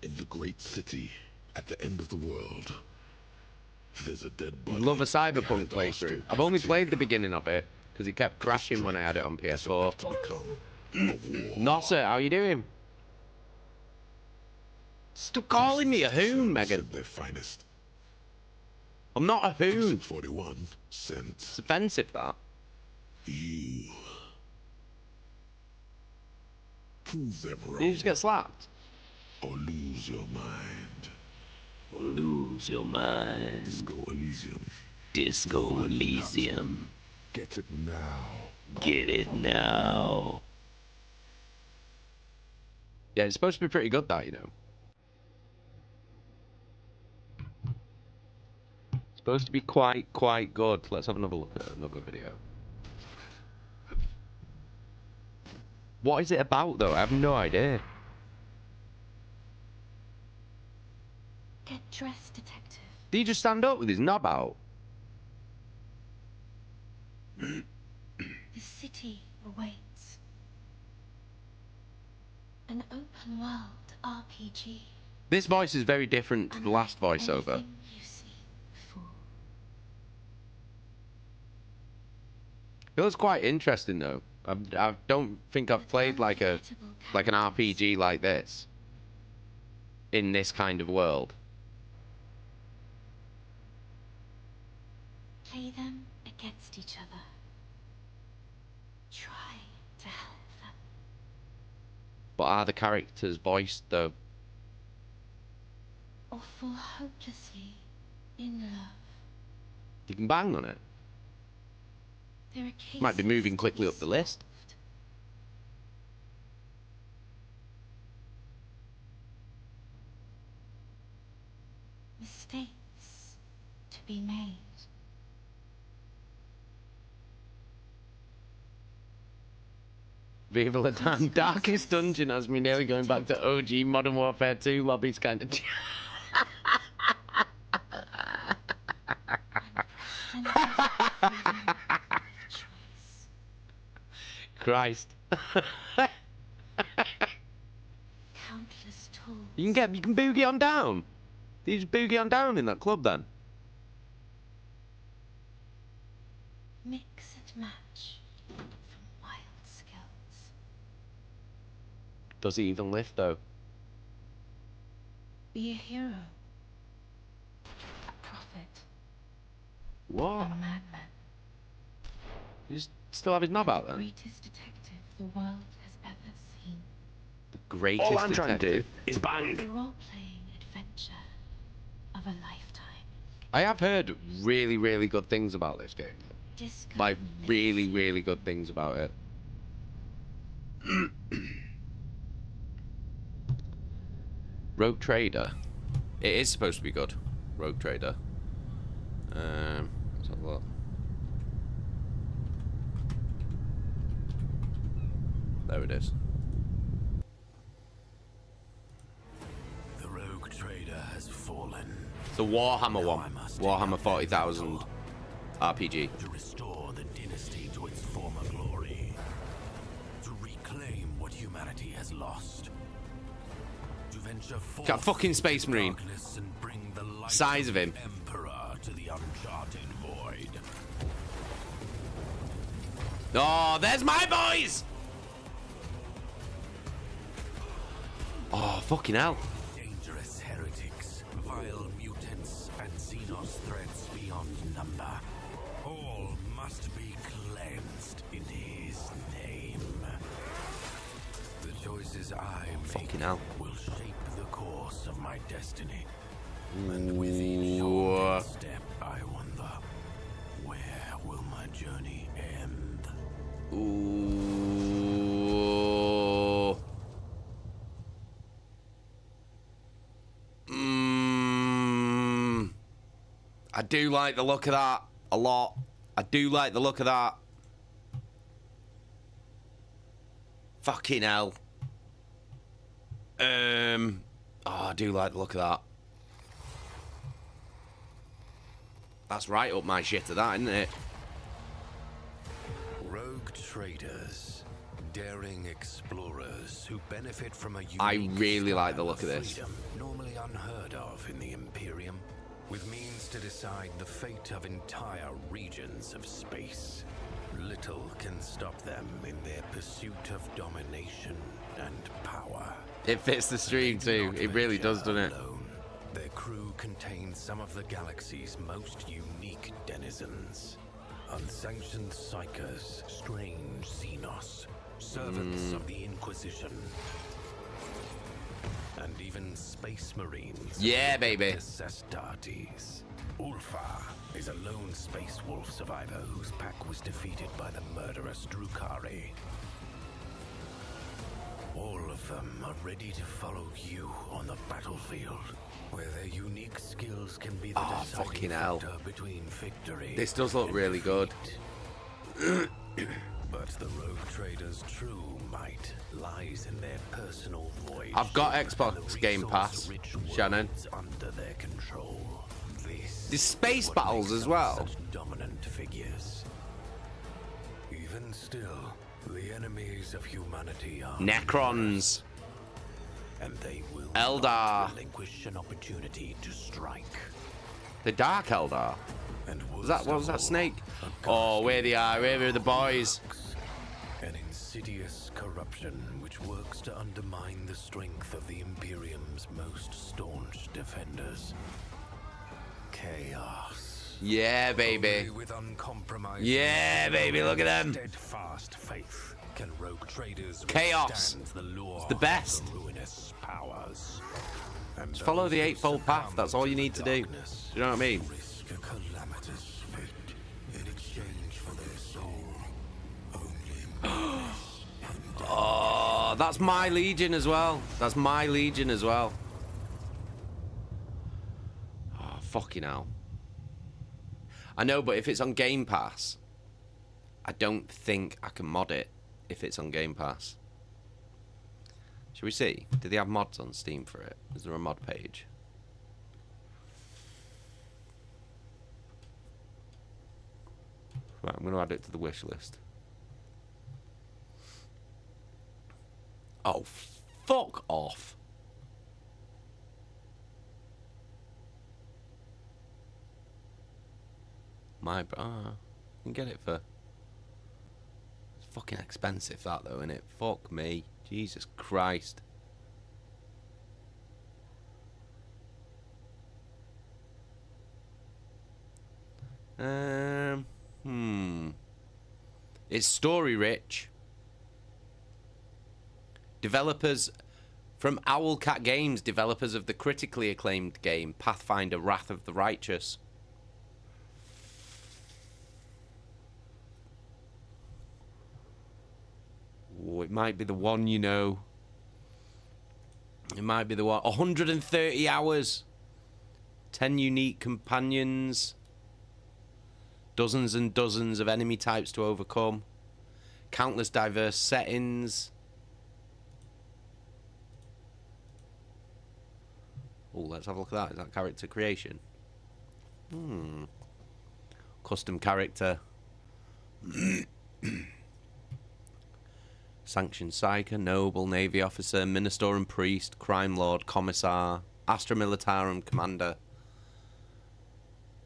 In the great city, at the end of the world, there's a dead body. Love a Cyberpunk playthrough. I've only played the beginning of it, because it kept crashing when I had it on PS4. Nosser, how you doing? Stop calling me a hoon, Megan. Their finest. I'm not a hoon. 41 cents. It's offensive, that. You prove them wrong. You just get slapped. Or lose your mind. Or lose your mind. Disco Elysium. Disco Elysium. Get it now. Get it now. Yeah, it's supposed to be pretty good, that, you know. Supposed to be quite good. Let's have another look at another video. What is it about, though? I have no idea. Get dressed, detective. Did he just stand up with his knob out? The city awaits. An open world RPG. This voice is very different to the last voiceover. Anything you've seen before. It was quite interesting, though. I don't think I've played like an RPG like this in this kind of world. Play them against each other. Try to help them. But are the characters voiced, though? Or fall hopelessly in love. You can bang on it. There are cases Might be moving quickly up the list. Mistakes to be made. Viva la damn Darkest Dungeon has me nearly going back to OG Modern Warfare 2 lobbies kind of. Christ. Countless tools. You can boogie on down. You just boogie on down in that club then. Mix and match from wild skills. Does he even lift though? Be a hero. A prophet. What? A madman. You still have his knob out The then? greatest detective the world has ever seen. The greatest All I'm trying to detective. do is bang. The role-playing adventure of a lifetime. I have heard really, really good things about this game. Disco Like, really, really good things about it. Rogue Trader. It is supposed to be good. Rogue Trader. Let's have a look. There it is. It's a Warhammer one. Warhammer 40,000 RPG. To restore the dynasty to its former glory. To reclaim what humanity has lost. To venture forth Got a fucking Space Marine. and bring the light Size of him. Emperor to the uncharted void. Oh, there's my boys! Oh, fucking hell. Dangerous heretics, vile mutants, and Xenos threats beyond number. All must be cleansed in his name. The choices I make Fucking hell. will shape the course of my destiny. And with each Ooh. step, I wonder, where will my journey end? Ooh. I do like the look of that a lot. I do like the look of that. Fucking hell. Oh, I do like the look of that. That's right up my shit to that, isn't it? Rogue traders, daring explorers who benefit from a unique I really like the style look of this. freedom normally unheard of in the Imperium, with means to decide the fate of entire regions of space. Little can stop them in their pursuit of domination and power. It fits the stream too. It really does, doesn't it? Alone. Their crew contains some of the galaxy's most unique denizens. Unsanctioned psychers, strange Xenos, servants of the Inquisition, and even space marines. Yeah, baby. Astartes. Ulfa is a lone space wolf survivor whose pack was defeated by the murderous Drukari. All of them are ready to follow you on the battlefield, where their unique skills can be the deciding fucking hell. factor between victory. This does look and really good. But the rogue traders' true might lies in their personal void. I've got and Xbox the Game Pass, resource-rich Shannon. worlds under their control. This There's space is what battles makes as them well. Such dominant figures. Even still, the enemies of humanity are Necrons. and they will Eldar. not relinquish an opportunity to strike. The Dark Eldar. And What was that snake? Oh, where they are. Where are the boys? An insidious corruption which works to undermine the strength of the Imperium's most staunch defenders. Chaos. Yeah, baby. Only with uncompromising Yeah, baby. Look at them. steadfast faith can rogue traders Chaos. withstand the lure It's the best. of ruinous powers. And Just follow those the who Eightfold Path. succumb That's all you to need the to do. darkness Do you know what I mean? risk a calamitous fate in exchange for their soul. Only Oh, that's my Legion as well. That's my Legion as well. Oh, fucking hell. I know, but if it's on Game Pass, I don't think I can mod it if it's on Game Pass. Shall we see? Do they have mods on Steam for it? Is there a mod page? Right, I'm going to add it to the wish list. Oh, fuck off. You can get it for... It's fucking expensive, that, though, isn't it? Fuck me. Jesus Christ. It's story rich. Developers from Owlcat Games, developers of the critically acclaimed game Pathfinder Wrath of the Righteous. Oh, it might be the one, you know. It might be the one. 130 hours. 10 unique companions. Dozens and dozens of enemy types to overcome. Countless diverse settings. Oh, let's have a look at that. Is that character creation? Custom character. Sanctioned Psyker, Noble, Navy Officer, Minister and Priest, Crime Lord, Commissar, Astra Militarum Commander.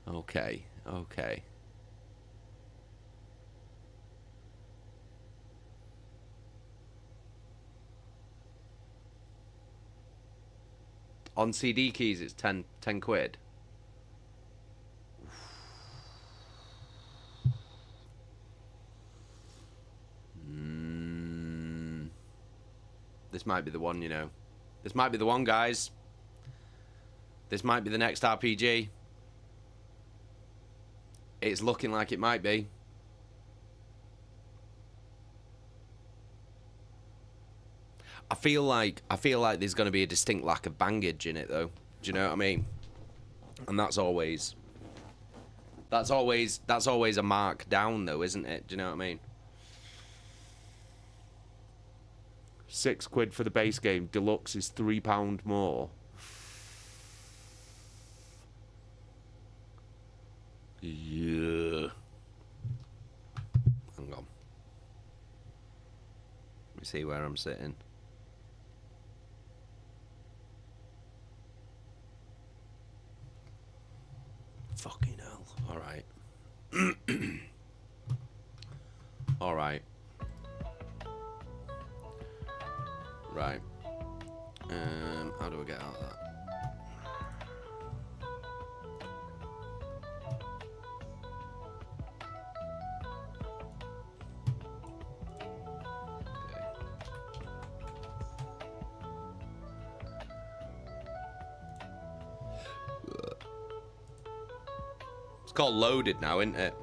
Okay, okay. On CD keys, it's 10 quid. This might be the one, you know. This might be the one, guys. This might be the next RPG. It's looking like it might be. I feel like there's going to be a distinct lack of bangage in it, though. Do you know what I mean? And that's always a mark down, though, isn't it? Do you know what I mean? £6 for the base game. Deluxe is £3 more. Yeah. Hang on. Let me see where I'm sitting. Fucking hell. Alright. Alright. Right. How do I get out of that? It's called loaded now, isn't it?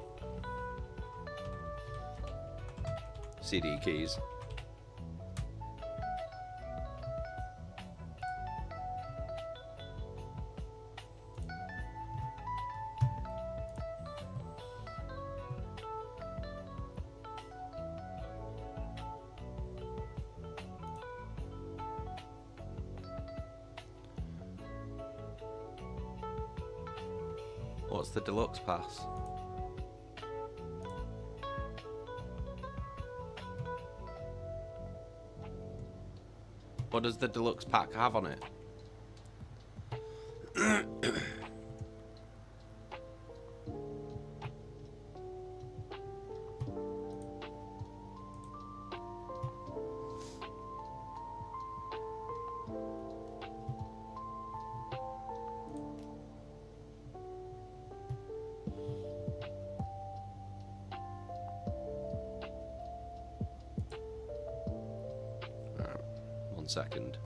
CD keys. What's the deluxe pass? What does the deluxe pack have on it? Second.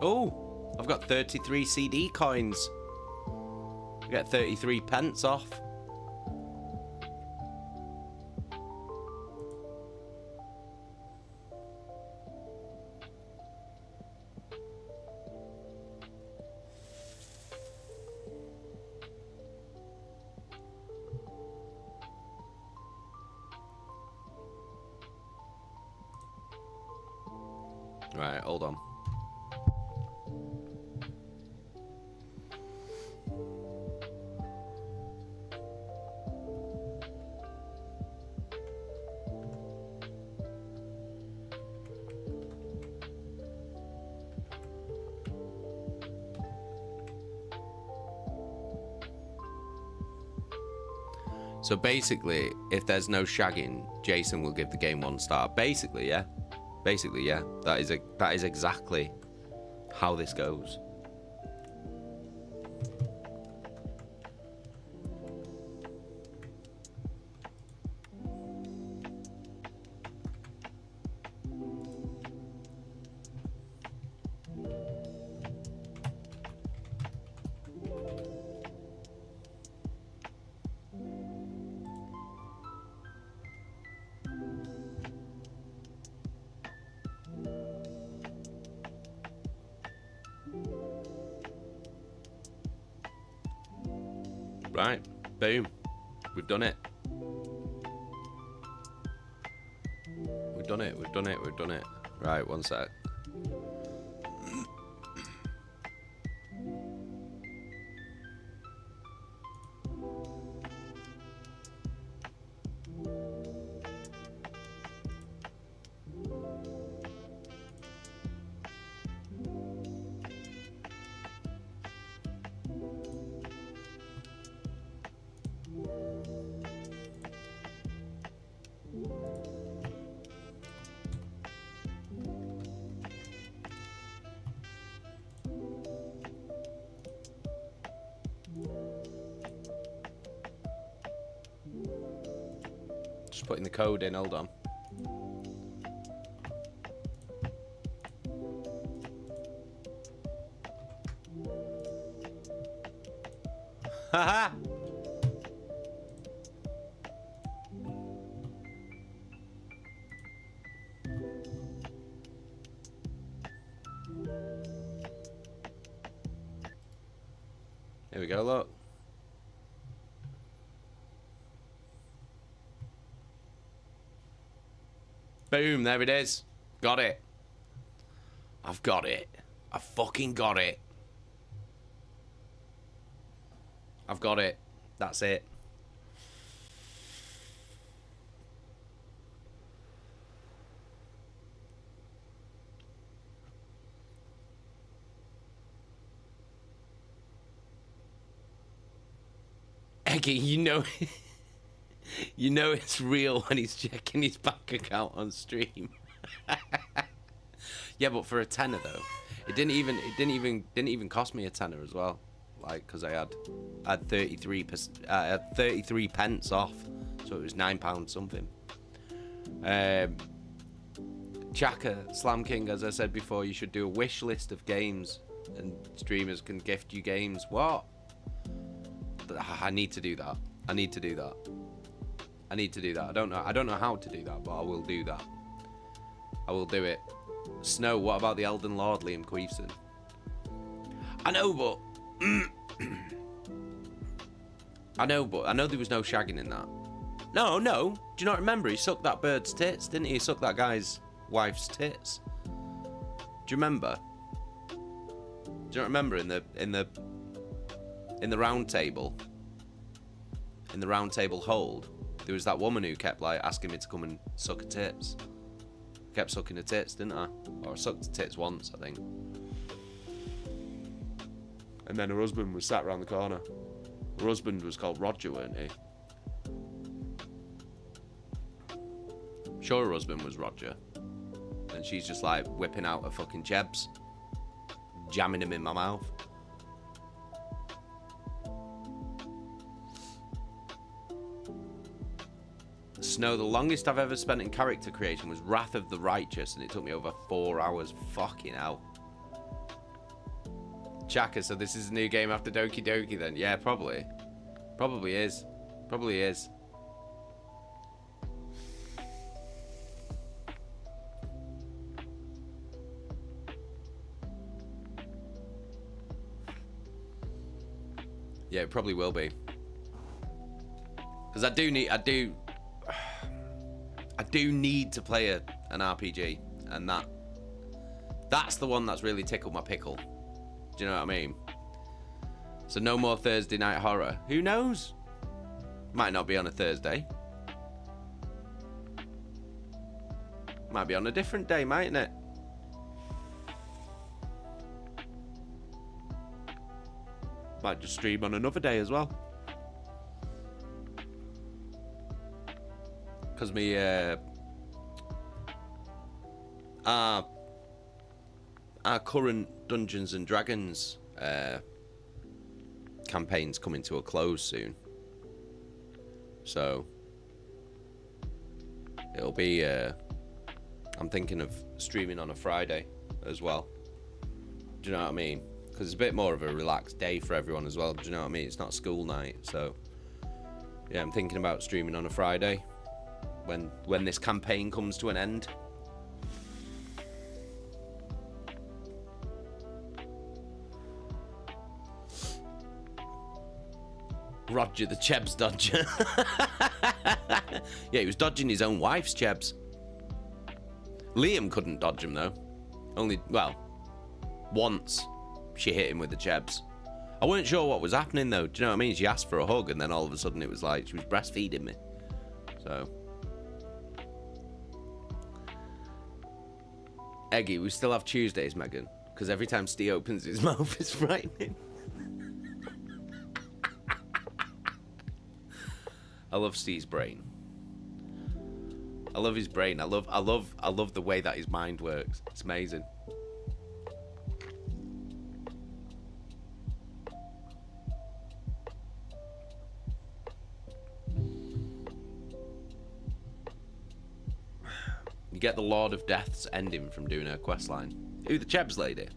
Oh, I've got 33 CD coins. I get 33 pence off. Right, hold on. So basically, if there's no shagging, Jason will give the game 1 star. Basically, yeah. Basically, yeah. That is exactly how this goes. Right. Boom. We've done it. We've done it. We've done it. We've done it. Right, one sec. Just putting the code in, hold on. Haha! Here we go, look. Boom, there it is. Got it. I've got it. I fucking got it. I've got it. That's it. Eggy, you know... You know it's real when he's checking his bank account on stream. Yeah, but for a tenner though, it didn't even cost me a tenner as well. Like, because I had 33 pence off, so it was £9 something. Chaka Slam King, as I said before, you should do a wish list of games, and streamers can gift you games. What? I need to do that. I need to do that. I need to do that. I don't know how to do that, but I will do that. I will do it. Snow, what about the Elden Lord, Liam Queefson? I know, but I know there was no shagging in that. No. Do you not remember? He sucked that bird's tits, didn't he? He sucked that guy's wife's tits. Do you remember? Do you not remember in the round table? In the round table hold, there was that woman who kept like asking me to come and suck her tits. Kept sucking her tits, didn't I? Or I sucked her tits once, I think. And then her husband was sat around the corner. Her husband was called Roger, weren't he? Sure, her husband was Roger. And she's just like whipping out her fucking jebs, jamming him in my mouth. Snow, the longest I've ever spent in character creation was Wrath of the Righteous, and it took me over 4 hours. Fucking hell. Chaka, so this is a new game after Doki Doki then? Yeah, probably. Probably is. Probably is. Yeah, it probably will be. Because I do need to play an RPG, and that's the one that's really tickled my pickle. Do you know what I mean? So no more Thursday night horror. Who knows? Might not be on a Thursday. Might be on a different day, mightn't it? Might just stream on another day as well. Because our current Dungeons and Dragons campaign's coming to a close soon. So it'll be I'm thinking of streaming on a Friday as well. Do you know what I mean? Because it's a bit more of a relaxed day for everyone as well. Do you know what I mean? It's not school night, so yeah, I'm thinking about streaming on a Friday when this campaign comes to an end. Roger the Chebs dodger. Yeah, he was dodging his own wife's Chebs. Liam couldn't dodge him, though. Only, well, once she hit him with the Chebs. I weren't sure what was happening, though. Do you know what I mean? She asked for a hug, and then all of a sudden it was like she was breastfeeding me. So... Eggy, we still have Tuesdays, Megan, because every time Steve opens his mouth, it's frightening. I love Steve's brain. I love his brain. I love the way that his mind works. It's amazing. You get the Lord of Death's ending from doing her questline. Who, the Chebs lady?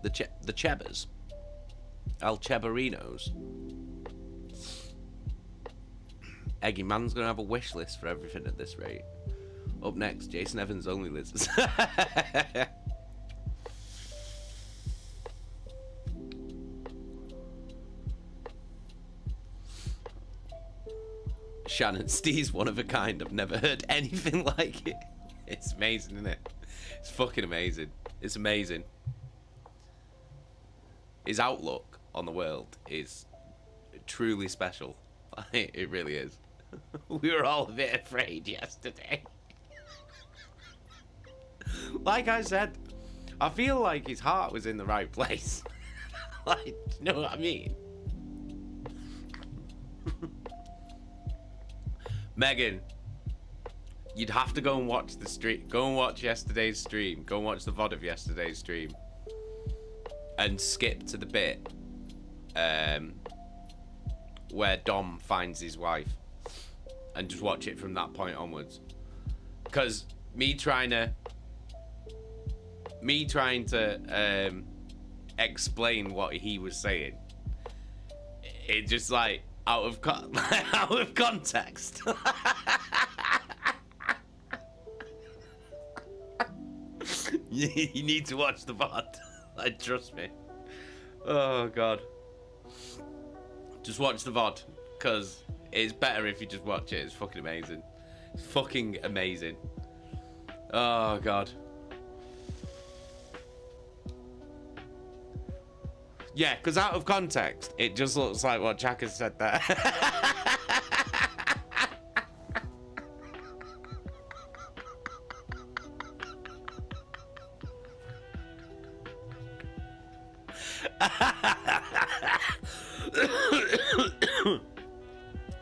The Chebbers? El Cheberinos? Eggy, man's gonna have a wish list for everything at this rate. Up next, Jason Evans only lizards. Shannon, Steve's one of a kind. I've never heard anything like it. It's amazing, isn't it? It's fucking amazing. It's amazing. His outlook on the world is truly special. It really is. We were all a bit afraid yesterday. Like I said, I feel like his heart was in the right place. Like, you know what I mean? Megan, you'd have to go and watch the stream. Go and watch yesterday's stream. Go and watch the VOD of yesterday's stream. And skip to the bit where Dom finds his wife. And just watch it from that point onwards. Because me trying to explain what he was saying, it just like out of context. You need to watch the VOD. Like, trust me. Oh god. Just watch the VOD, because it's better if you just watch it. It's fucking amazing. It's fucking amazing. Oh god. Yeah, because out of context, it just looks like what Chaka said there.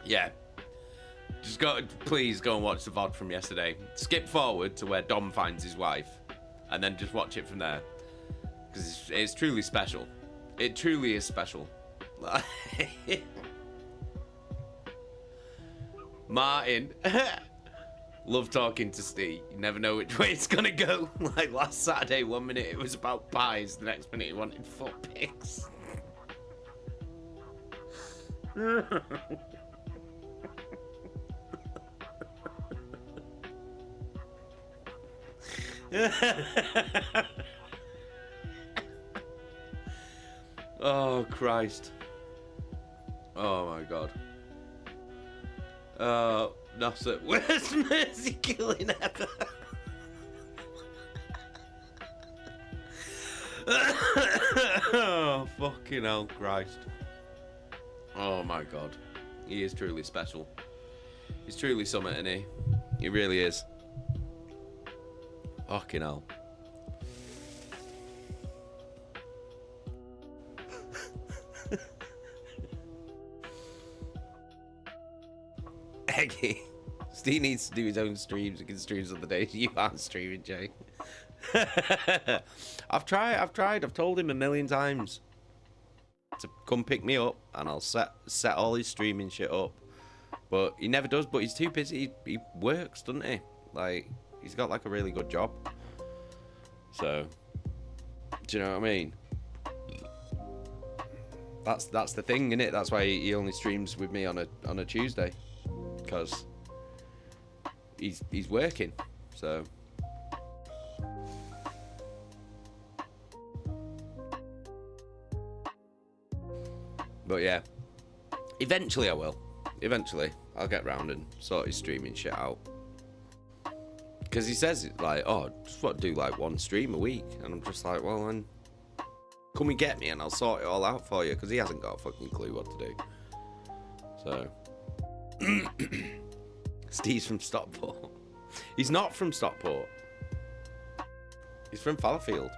Yeah. Just please go and watch the VOD from yesterday. Skip forward to where Dom finds his wife, and then just watch it from there. Because it's truly special. It truly is special. Martin. Love talking to Steve. You never know which way it's gonna go. Like last Saturday, 1 minute it was about pies, the next minute he wanted foot pics. Oh Christ. Oh my god. Nasser, where's Mercy killing ever? Oh fucking hell, Christ. Oh my god. He is truly special. He's truly something, isn't he? He really is. Fucking hell. Eggy. Steve needs to do his own streams. He can stream on the days you aren't streaming, Jay. I've tried. I've told him a million times to come pick me up, and I'll set all his streaming shit up. But he never does. But he's too busy. He works, doesn't he? Like, he's got like a really good job. So, do you know what I mean? That's the thing, innit? That's why he only streams with me on a Tuesday, because he's working. So. But yeah, Eventually I will. Eventually. I'll get round and sort his streaming shit out. Because he says, like, oh, just want to do, like, 1 stream a week. And I'm just like, well, then, come and get me and I'll sort it all out for you. Because he hasn't got a fucking clue what to do. So. Steve's from Stockport. He's not from Stockport. He's from Fallowfield.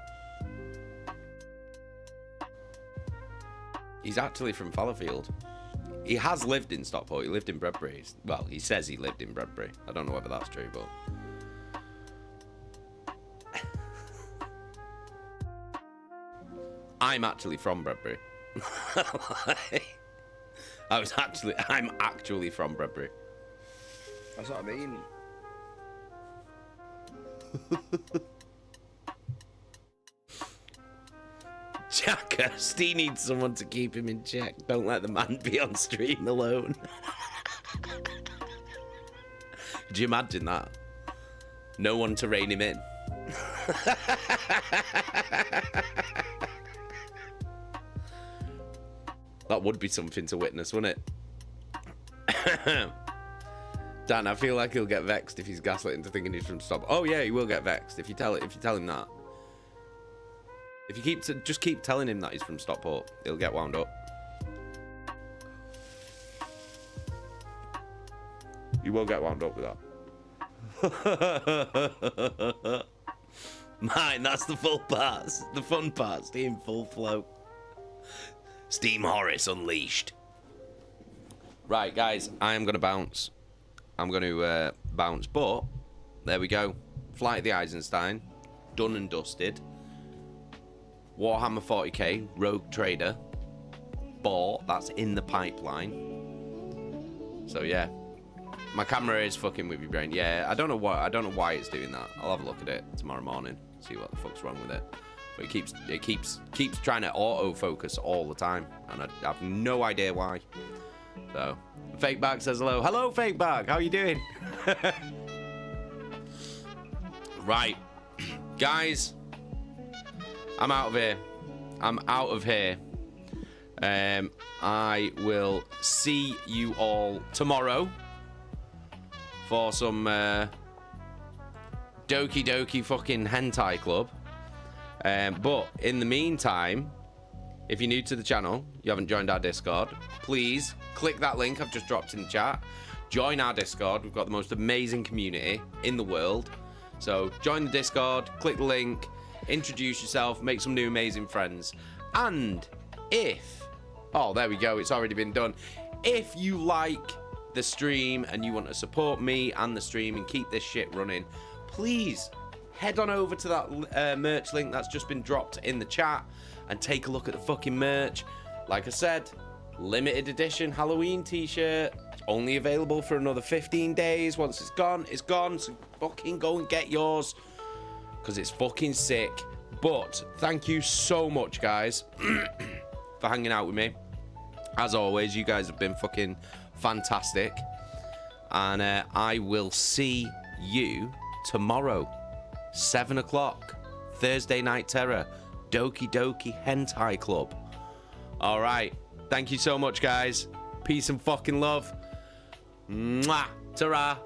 He's actually from Fallowfield. He has lived in Stockport. He lived in Bredbury. Well, he says he lived in Bredbury. I don't know whether that's true, but... I'm actually from Bredbury. I'm actually from Bredbury. That's what I mean. Jacker, Steve needs someone to keep him in check. Don't let the man be on stream alone. Could you imagine that? No one to rein him in. That would be something to witness, wouldn't it? Dan, I feel like he'll get vexed if he's gaslit into thinking he's from Stop. Oh yeah, he will get vexed if you tell him that. If you just keep telling him that he's from Stockport, he'll get wound up. You will get wound up with that. Mine, that's the full parts. The fun part, Steam full flow. Steam Horace unleashed. Right, guys, I am going to bounce. I'm going to bounce, but there we go. Flight of the Eisenstein, done and dusted. Warhammer 40k, Rogue Trader, bought. That's in the pipeline. So yeah, my camera is fucking with your brain. Yeah, I don't know why it's doing that. I'll have a look at it tomorrow morning, see what the fuck's wrong with it. But it keeps trying to autofocus all the time, and I have no idea why. So, Fake Bag says hello. Hello, Fake Bag. How you doing? Right, guys. I'm out of here. I'm out of here. I will see you all tomorrow for some Doki Doki fucking hentai club. But in the meantime, if you're new to the channel, you haven't joined our Discord, please click that link I've just dropped in the chat. Join our Discord. We've got the most amazing community in the world. So join the Discord, click the link, introduce yourself, make some new amazing friends. And if, oh, there we go, it's already been done. If you like the stream and you want to support me and the stream and keep this shit running, please head on over to that merch link that's just been dropped in the chat and take a look at the fucking merch. Like I said, limited edition Halloween t-shirt. It's only available for another 15 days. Once it's gone, it's gone. So fucking go and get yours, because it's fucking sick. But thank you so much, guys, for hanging out with me. As always, you guys have been fucking fantastic. And I will see you tomorrow, 7 o'clock, Thursday Night Terror, Doki Doki Hentai Club. All right. Thank you so much, guys. Peace and fucking love. Mwah. Ta-ra.